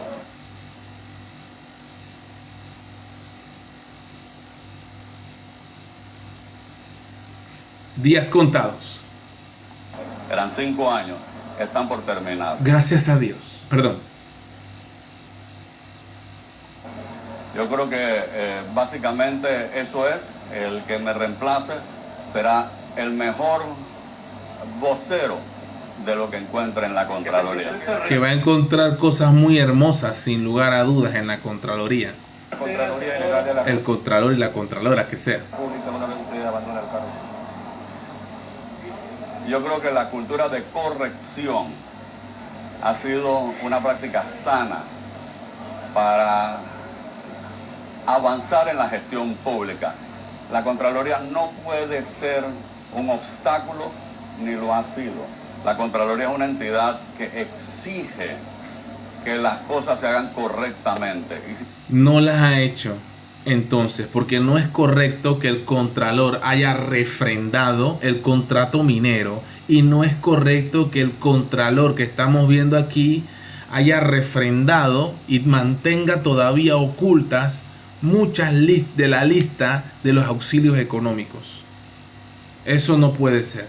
Días contados. Eran 5 años, están por terminar. Gracias a Dios. Perdón. Yo creo que básicamente eso es, el que me reemplace será el mejor vocero de lo que encuentre en la Contraloría. Que va a encontrar cosas muy hermosas, sin lugar a dudas, en la Contraloría. La Contraloría General de la El Contralor y la Contralora, que sea. República una vez usted abandona el cargo. Yo creo que la cultura de corrección ha sido una práctica sana para avanzar en la gestión pública. La Contraloría no puede ser un obstáculo ni lo ha sido. La Contraloría es una entidad que exige que las cosas se hagan correctamente. No las ha hecho. Entonces, porque no es correcto que el Contralor haya refrendado el contrato minero, y no es correcto que el Contralor que estamos viendo aquí haya refrendado y mantenga todavía ocultas muchas de la lista de los auxilios económicos. Eso no puede ser.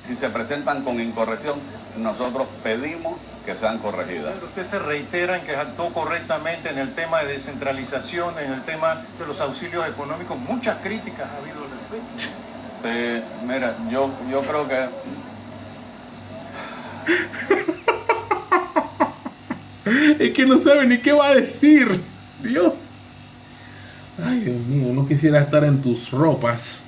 Si se presentan con incorrección, nosotros pedimos que sean corregidas. Usted se reitera en que actuó correctamente en el tema de descentralización, en el tema de los auxilios económicos. Muchas críticas ha habido al respecto. Sí, mira, yo creo que Es que no sabe ni qué va a decir. Dios. Ay, Dios mío, no quisiera estar en tus ropas.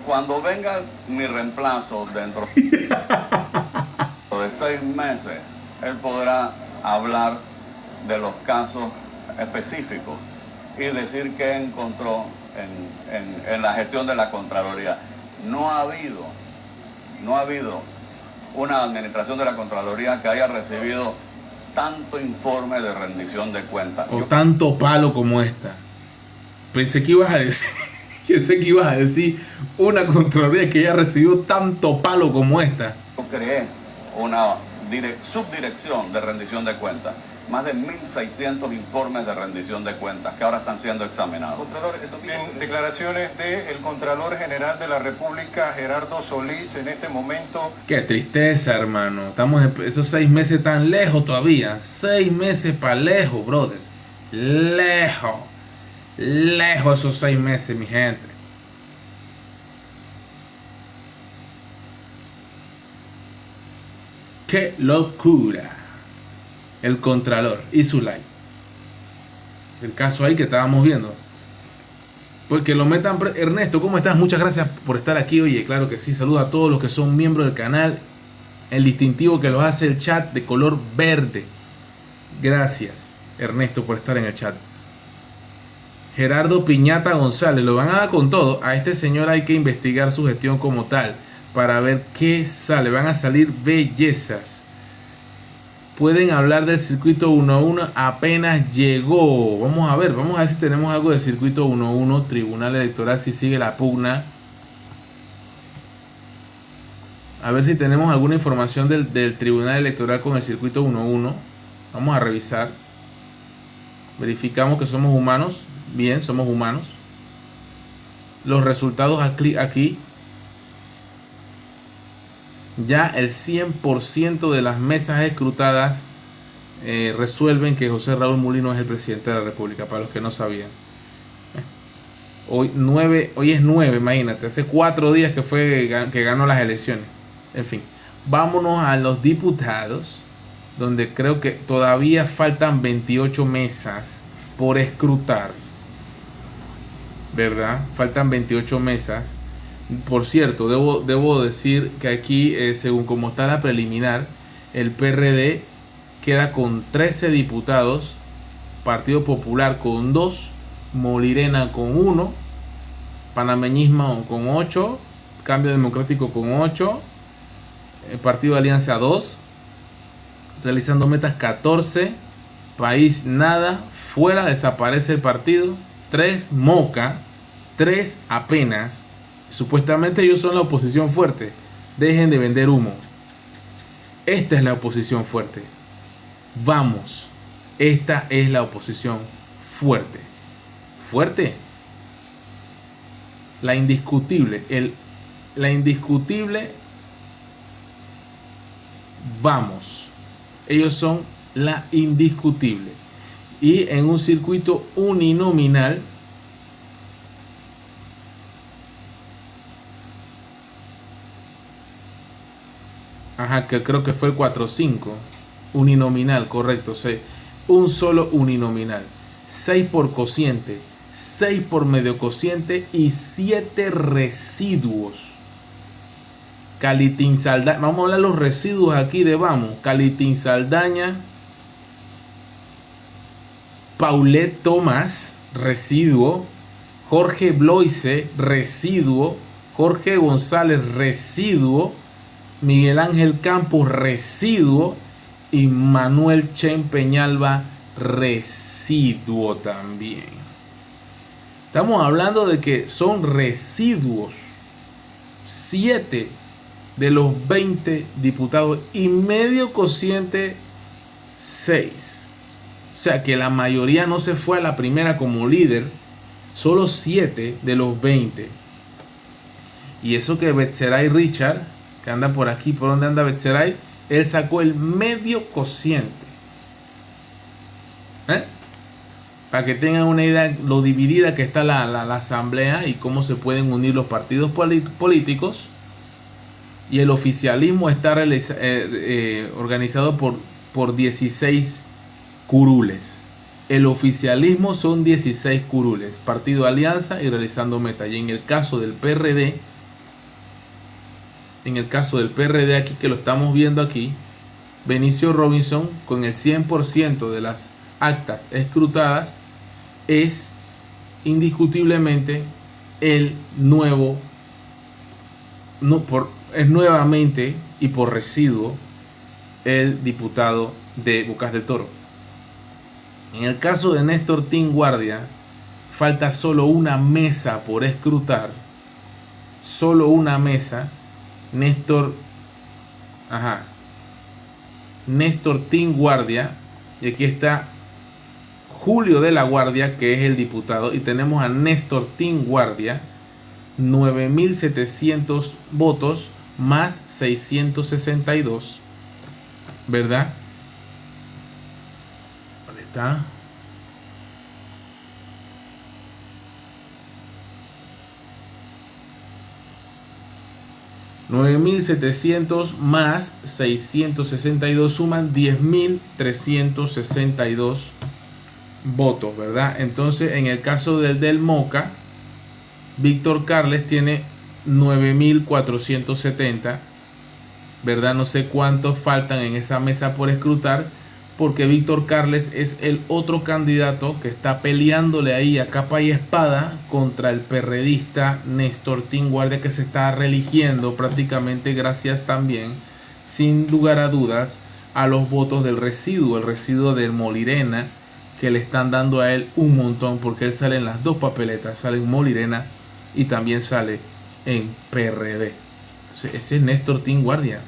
cuando venga mi reemplazo dentro de 6 meses, él podrá hablar de los casos específicos y decir qué encontró en la gestión de la Contraloría. No ha habido una administración de la Contraloría que haya recibido tanto informe de rendición de cuentas. O tanto palo como esta. Pensé que ibas a decir una Contraloría que haya recibido tanto palo como esta. Yo creé una subdirección de rendición de cuentas. Más de 1.600 informes de rendición de cuentas que ahora están siendo examinados. Contralor, en declaraciones del Contralor General de la República, Gerardo Solís, en este momento. Qué tristeza, hermano. Estamos esos 6 meses tan lejos todavía. 6 meses para lejos, brother. Lejos. Lejos esos 6 meses, mi gente. Qué locura. El Contralor y su like. El caso ahí que estábamos viendo. Porque lo metan. Ernesto, ¿cómo estás? Muchas gracias por estar aquí. Oye, claro que sí. Saludos a todos los que son miembros del canal. El distintivo que los hace el chat de color verde. Gracias, Ernesto, por estar en el chat. Gerardo Piñata González. Lo van a dar con todo. A este señor hay que investigar su gestión como tal, para ver qué sale. Van a salir bellezas. Pueden hablar del circuito 1-1, apenas llegó. Vamos a ver si tenemos algo del circuito 1-1, Tribunal Electoral, si sigue la pugna. A ver si tenemos alguna información del Tribunal Electoral con el circuito 1-1. Vamos a revisar. Verificamos que somos humanos. Bien, somos humanos. Los resultados aquí. Ya el 100% de las mesas escrutadas resuelven que José Raúl Mulino es el presidente de la República, para los que no sabían. Hoy es 9, imagínate, hace 4 días que ganó las elecciones. En fin, vámonos a los diputados, donde creo que todavía faltan 28 mesas por escrutar, ¿verdad? Faltan 28 mesas Por cierto, debo decir que aquí, según como está la preliminar, el PRD queda con 13 diputados, Partido Popular con 2, Molirena con 1, Panameñismo con 8, Cambio Democrático con 8, el Partido de Alianza 2, Realizando Metas 14, País nada, fuera, desaparece el partido, 3 Moca, 3 apenas. Supuestamente ellos son la oposición fuerte. Dejen de vender humo. Esta es la oposición fuerte. Vamos. Esta es la oposición fuerte. Fuerte. La indiscutible. La indiscutible. Vamos. Ellos son la indiscutible. Y en un circuito uninominal. Ajá, que creo que fue el 4-5. Uninominal, correcto. Un solo uninominal. 6 por cociente, 6 por medio cociente y 7 residuos. Calitín Saldaña. Vamos a hablar de los residuos aquí de Vamos. Calitín Saldaña. Paulette Tomás, residuo. Jorge Bloise, residuo. Jorge González, residuo. Miguel Ángel Campos, residuo, y Manuel Chen Peñalba, residuo también. Estamos hablando de que son residuos. 7 de los 20 diputados y medio cociente 6. O sea que la mayoría no se fue a la primera como líder. Solo 7 de los 20. Y eso que Betzeray Richard, que anda por aquí, por donde anda Betzeray, él sacó el medio cociente. Para que tengan una idea lo dividida que está la asamblea y cómo se pueden unir los partidos políticos. Y el oficialismo está organizado por 16 curules. El oficialismo son 16 curules. Partido Alianza y Realizando Meta. Y en el caso del PRD, aquí que lo estamos viendo aquí, Benicio Robinson con el 100% de las actas escrutadas es indiscutiblemente el nuevo, es nuevamente y por residuo el diputado de Bocas del Toro. En el caso de Néstor Tin Guardia, falta solo una mesa por escrutar, solo una mesa. Néstor Tin Guardia, y aquí está Julio de la Guardia, que es el diputado, y tenemos a Néstor Tin Guardia, 9.700 votos más 662, ¿verdad? ¿Dónde está? $9.700 más 662 suman 10.362 votos, ¿verdad? Entonces, en el caso del Moca, Víctor Carles tiene 9.470, ¿verdad? No sé cuántos faltan en esa mesa por escrutar, porque Víctor Carles es el otro candidato que está peleándole ahí a capa y espada contra el perredista Néstor Tin Guardia, que se está reeligiendo prácticamente gracias también, sin lugar a dudas, a los votos del residuo, el residuo del Molirena, que le están dando a él un montón, porque él sale en las dos papeletas, sale en Molirena y también sale en PRD. Entonces, ese es Néstor Tin Guardia.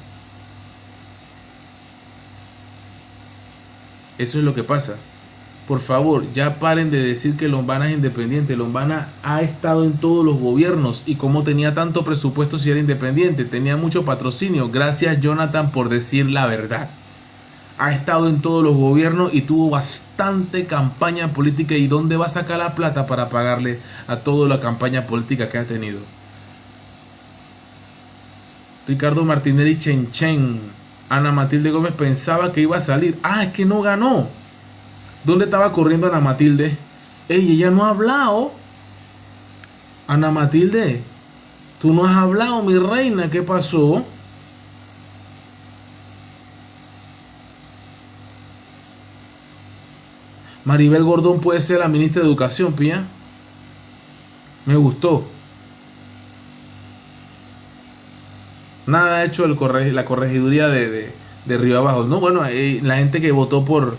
Eso es lo que pasa. Por favor, ya paren de decir que Lombana es independiente. Lombana ha estado en todos los gobiernos, y como tenía tanto presupuesto si era independiente, tenía mucho patrocinio. Gracias, Jonathan, por decir la verdad. Ha estado en todos los gobiernos y tuvo bastante campaña política. ¿Y dónde va a sacar la plata para pagarle a toda la campaña política que ha tenido? Ricardo Martinelli Chenchen. Ana Matilde Gómez pensaba que iba a salir. Es que no ganó. ¿Dónde estaba corriendo Ana Matilde? Ella no ha hablado. Ana Matilde, Tú no has hablado, mi reina, ¿qué pasó? Maribel Gordón puede ser la ministra de Educación, pilla. Me gustó. Nada ha hecho la corregiduría de Río Abajo. No, bueno, la gente que votó por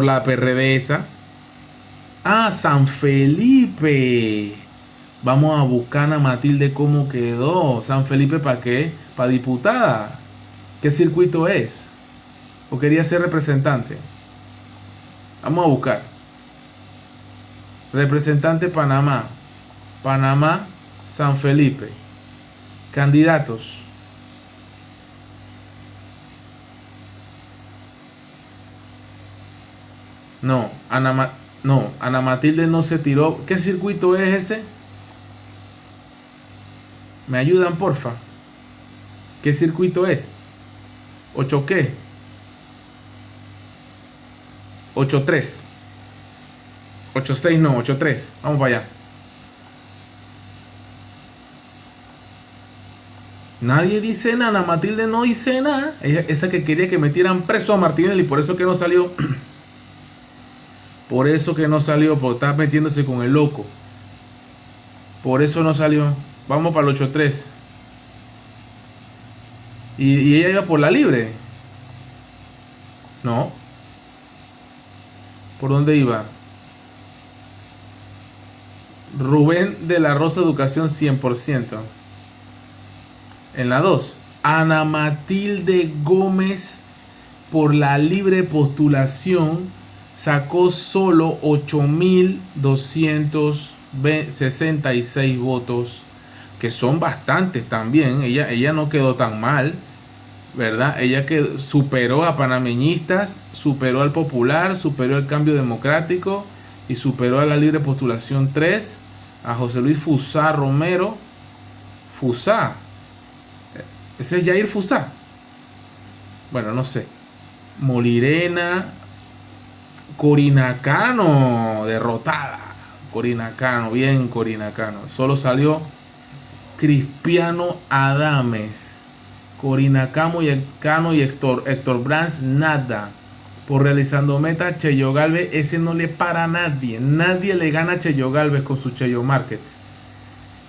la PRD esa. Ah, San Felipe. Vamos a buscar a Matilde cómo quedó. San Felipe, ¿para qué? Para diputada. ¿Qué circuito es? ¿O quería ser representante? Vamos a buscar. Representante Panamá. Panamá, San Felipe. Candidatos. No, Ana Matilde no se tiró. ¿Qué circuito es ese? ¿Me ayudan, porfa? ¿Qué circuito es? ¿8 qué? 8-3. 8-6 no, 8-3. Vamos para allá. Nadie dice nada. Ana Matilde no dice nada. Esa que quería que metieran preso a Martinelli. Por eso que no salió. Por eso que no salió. Porque estaba metiéndose con el loco. Por eso no salió. Vamos para el 8-3. Y ella iba por la libre. No. ¿Por dónde iba? Rubén de la Rosa, Educación 100%. En la 2. Ana Matilde Gómez, por la libre postulación, sacó solo 8.266 votos, que son bastantes también. Ella no quedó tan mal, ¿verdad? Ella que superó a panameñistas, superó al Popular, superó al Cambio Democrático y superó a la libre postulación 3, a José Luis Fusá Romero. Fusá, ese es Jair Fusá. Bueno, no sé. Molirena. Corina Cano, derrotada. Corina Cano, bien Corina Cano. Solo salió Cristiano Adames. Corina Cano y Héctor Brands, nada. Por Realizando Meta, Cheyo Galvez, ese no le para a nadie. Nadie le gana a Cheyo Galvez con su Cheyo Markets.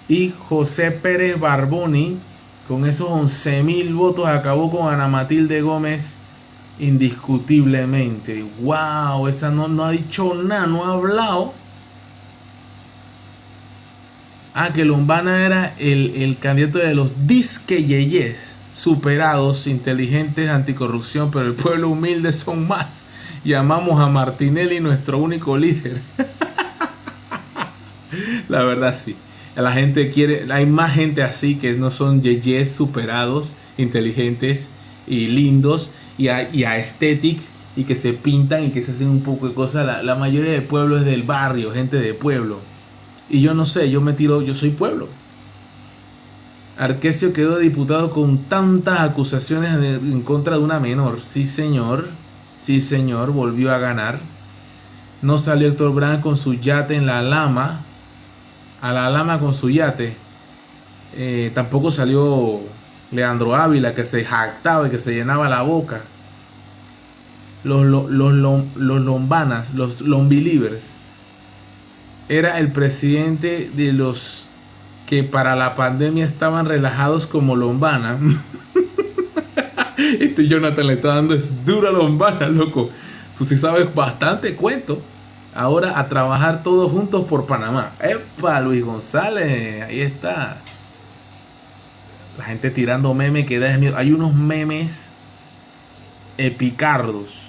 Y José Pérez Barboni, con esos 11.000 votos, acabó con Ana Matilde Gómez indiscutiblemente. Wow, esa no ha dicho nada, no ha hablado. Ah, que Lombana era el candidato de los disque yeyes, superados, inteligentes, anticorrupción, pero el pueblo humilde son más. Llamamos a Martinelli nuestro único líder. La verdad sí. La gente quiere, hay más gente así que no son yeyes superados, inteligentes y lindos y a aesthetics y que se pintan y que se hacen un poco de cosas. La mayoría del pueblo es del barrio, gente de pueblo. Y yo no sé, yo me tiro, yo soy pueblo. Arquesio quedó diputado con tantas acusaciones en contra de una menor. Sí, señor, volvió a ganar. No salió Héctor Brand con su yate en la Lama. A la Lama con su yate. Tampoco salió Leandro Ávila, que se jactaba y que se llenaba la boca. Los lombanas, los lombilivers. Era el presidente de los que para la pandemia estaban relajados como Lombana. Este Jonathan le está dando es dura Lombana, loco. Tú sí sabes bastante cuento. Ahora a trabajar todos juntos por Panamá. ¡Epa! Luis González, ahí está. La gente tirando memes que da miedo. Hay unos memes epicardos.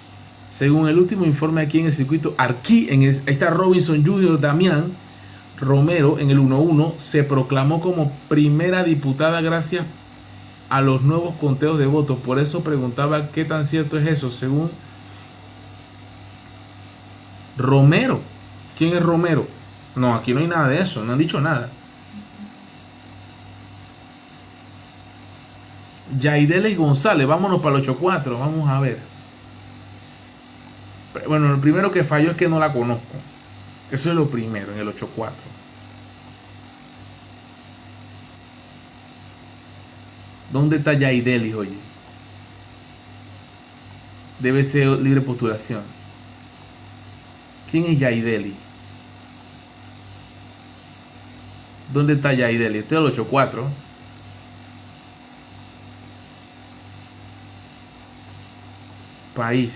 Según el último informe aquí en el circuito, aquí ahí está Robinson Junior Damián Romero en el 1-1, se proclamó como primera diputada gracias a los nuevos conteos de votos. Por eso preguntaba qué tan cierto es eso. Según Romero. ¿Quién es Romero? No, aquí no hay nada de eso, no han dicho nada. Yaideles González, vámonos para el 8-4, vamos a ver. Bueno, lo primero que falló es que no la conozco. Eso es lo primero, en el 8-4. ¿Dónde está Yaidelis, oye? Debe ser libre postulación. ¿Quién es Yaideli? ¿Dónde está Yaideli? Estoy al 84. País.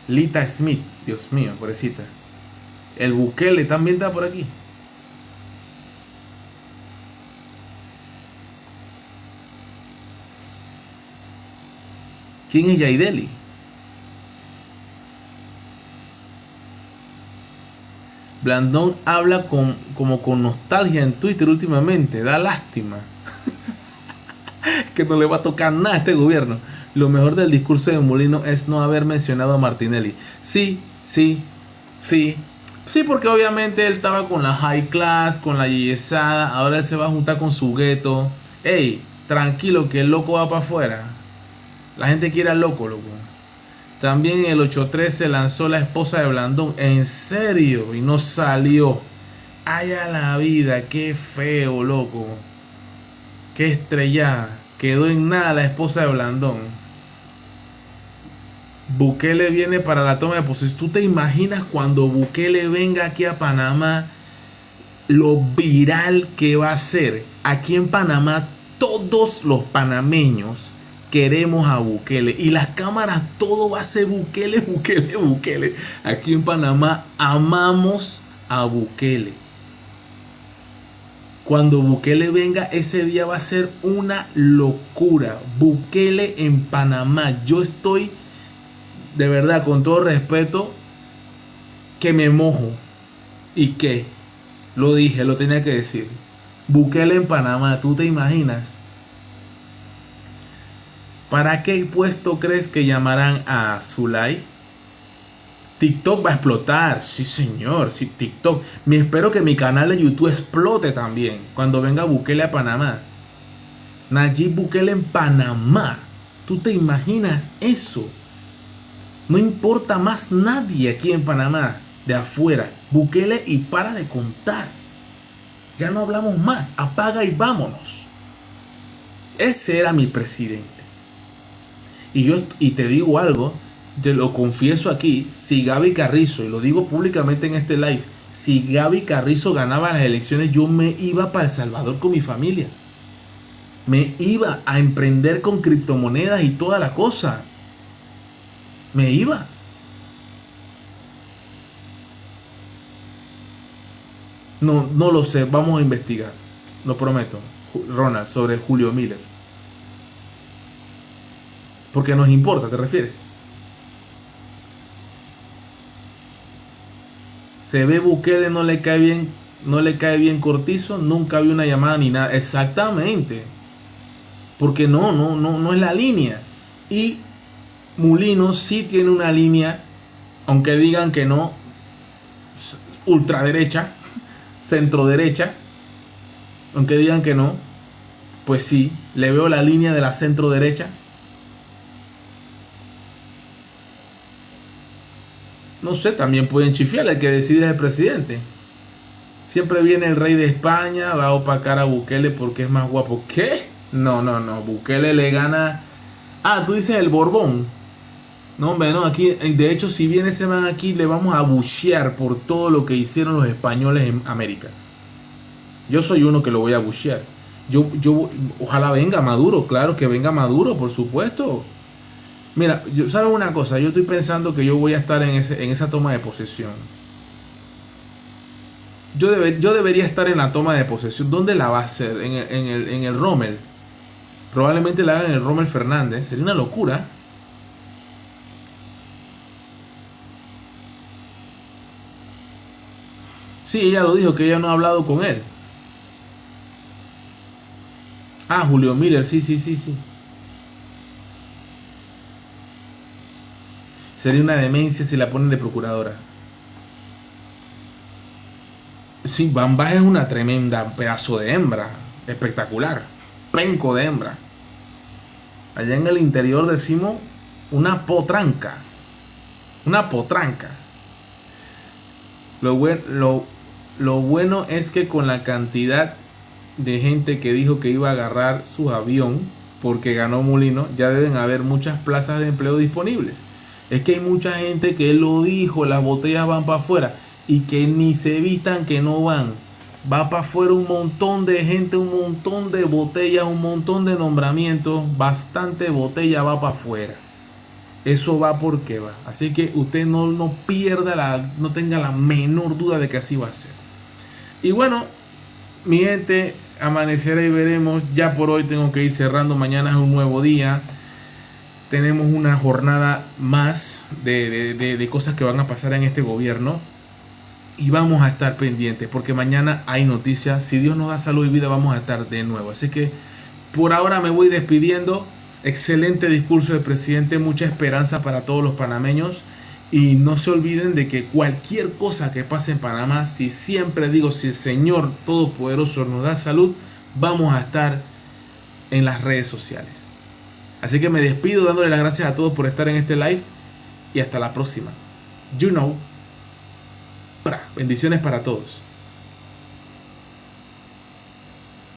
Lita Smith. Dios mío, pobrecita. El Bukele también está por aquí. ¿Quién es Yaideli? Blandón habla como con nostalgia en Twitter últimamente. Da lástima. Que no le va a tocar nada a este gobierno. Lo mejor del discurso de Molino es no haber mencionado a Martinelli. Sí, porque obviamente él estaba con la high class, con la yesada. Ahora él se va a juntar con su gueto. Ey, tranquilo que el loco va para afuera. La gente quiere al loco. También en el 8-3 se lanzó la esposa de Blandón. En serio. Y no salió. Ay, a la vida. Qué feo, loco. Qué estrellada. Quedó en nada la esposa de Blandón. Bukele viene para la toma de posesión. ¿Tú te imaginas cuando Bukele venga aquí a Panamá? Lo viral que va a ser. Aquí en Panamá todos los panameños queremos a Bukele. Y las cámaras, todo va a ser Bukele. Aquí en Panamá amamos a Bukele. Cuando Bukele venga, ese día va a ser una locura. Bukele en Panamá. Yo estoy, de verdad, con todo respeto, que me mojo. ¿Y qué? Lo dije, lo tenía que decir. Bukele en Panamá, ¿tú te imaginas? ¿Para qué puesto crees que llamarán a Zulay? TikTok va a explotar, sí señor, sí, TikTok. Me espero que mi canal de YouTube explote también cuando venga Bukele a Panamá. Nayib Bukele en Panamá. ¿Tú te imaginas eso? No importa más nadie aquí en Panamá, de afuera. Bukele y para de contar. Ya no hablamos más, apaga y vámonos. Ese era mi presidente. Y te digo algo, te lo confieso aquí, si Gaby Carrizo, y lo digo públicamente en este live, si Gaby Carrizo ganaba las elecciones, yo me iba para El Salvador con mi familia. Me iba a emprender con criptomonedas y toda la cosa. Me iba. No lo sé, vamos a investigar. Lo prometo, Ronald, sobre Julio Miller. Porque nos importa, ¿te refieres? Se ve Bukele, no le cae bien Cortizo, nunca vi una llamada ni nada. Exactamente. Porque no es la línea. Y Molino sí tiene una línea, aunque digan que no, ultraderecha, centroderecha, aunque digan que no, pues sí, le veo la línea de la centroderecha. No sé, también pueden chifiar, el que decide es el presidente. Siempre viene el rey de España, va a opacar a Bukele porque es más guapo. ¿Qué? No, Bukele le gana. Ah, tú dices el Borbón. No, hombre, no, aquí, de hecho, si viene ese man aquí, le vamos a abuchear por todo lo que hicieron los españoles en América. Yo soy uno que lo voy a abuchear. Ojalá venga Maduro, claro que venga Maduro, por supuesto. Mira, ¿sabes una cosa? Yo estoy pensando que yo voy a estar en esa toma de posesión. Yo debería estar en la toma de posesión. ¿Dónde la va a hacer? En el Rommel. Probablemente la hagan en el Rommel Fernández. Sería una locura. Sí, ella lo dijo, que ella no ha hablado con él. Ah, Julio Miller, sí. Sería una demencia si la ponen de procuradora. Sí, Bambaj es una tremenda pedazo de hembra. Espectacular. Penco de hembra. Allá en el interior decimos una potranca. Una potranca. Lo bueno es que con la cantidad de gente que dijo que iba a agarrar su avión porque ganó Molino, ya deben haber muchas plazas de empleo disponibles. Es que hay mucha gente que lo dijo, las botellas van para afuera y que ni se vistan que no van. Va para afuera un montón de gente, un montón de botellas, un montón de nombramientos, bastante botella va para afuera. Eso va porque va. Así que usted no pierda no tenga la menor duda de que así va a ser. Y bueno, mi gente, amanecerá y veremos. Ya por hoy tengo que ir cerrando. Mañana es un nuevo día. Tenemos una jornada más de cosas que van a pasar en este gobierno. Y vamos a estar pendientes porque mañana hay noticias. Si Dios nos da salud y vida, vamos a estar de nuevo. Así que por ahora me voy despidiendo. Excelente discurso del presidente, mucha esperanza para todos los panameños. Y no se olviden de que cualquier cosa que pase en Panamá, si siempre digo, si el Señor Todopoderoso nos da salud, vamos a estar en las redes sociales. Así que me despido dándole las gracias a todos por estar en este live y hasta la próxima. You know. Bendiciones para todos.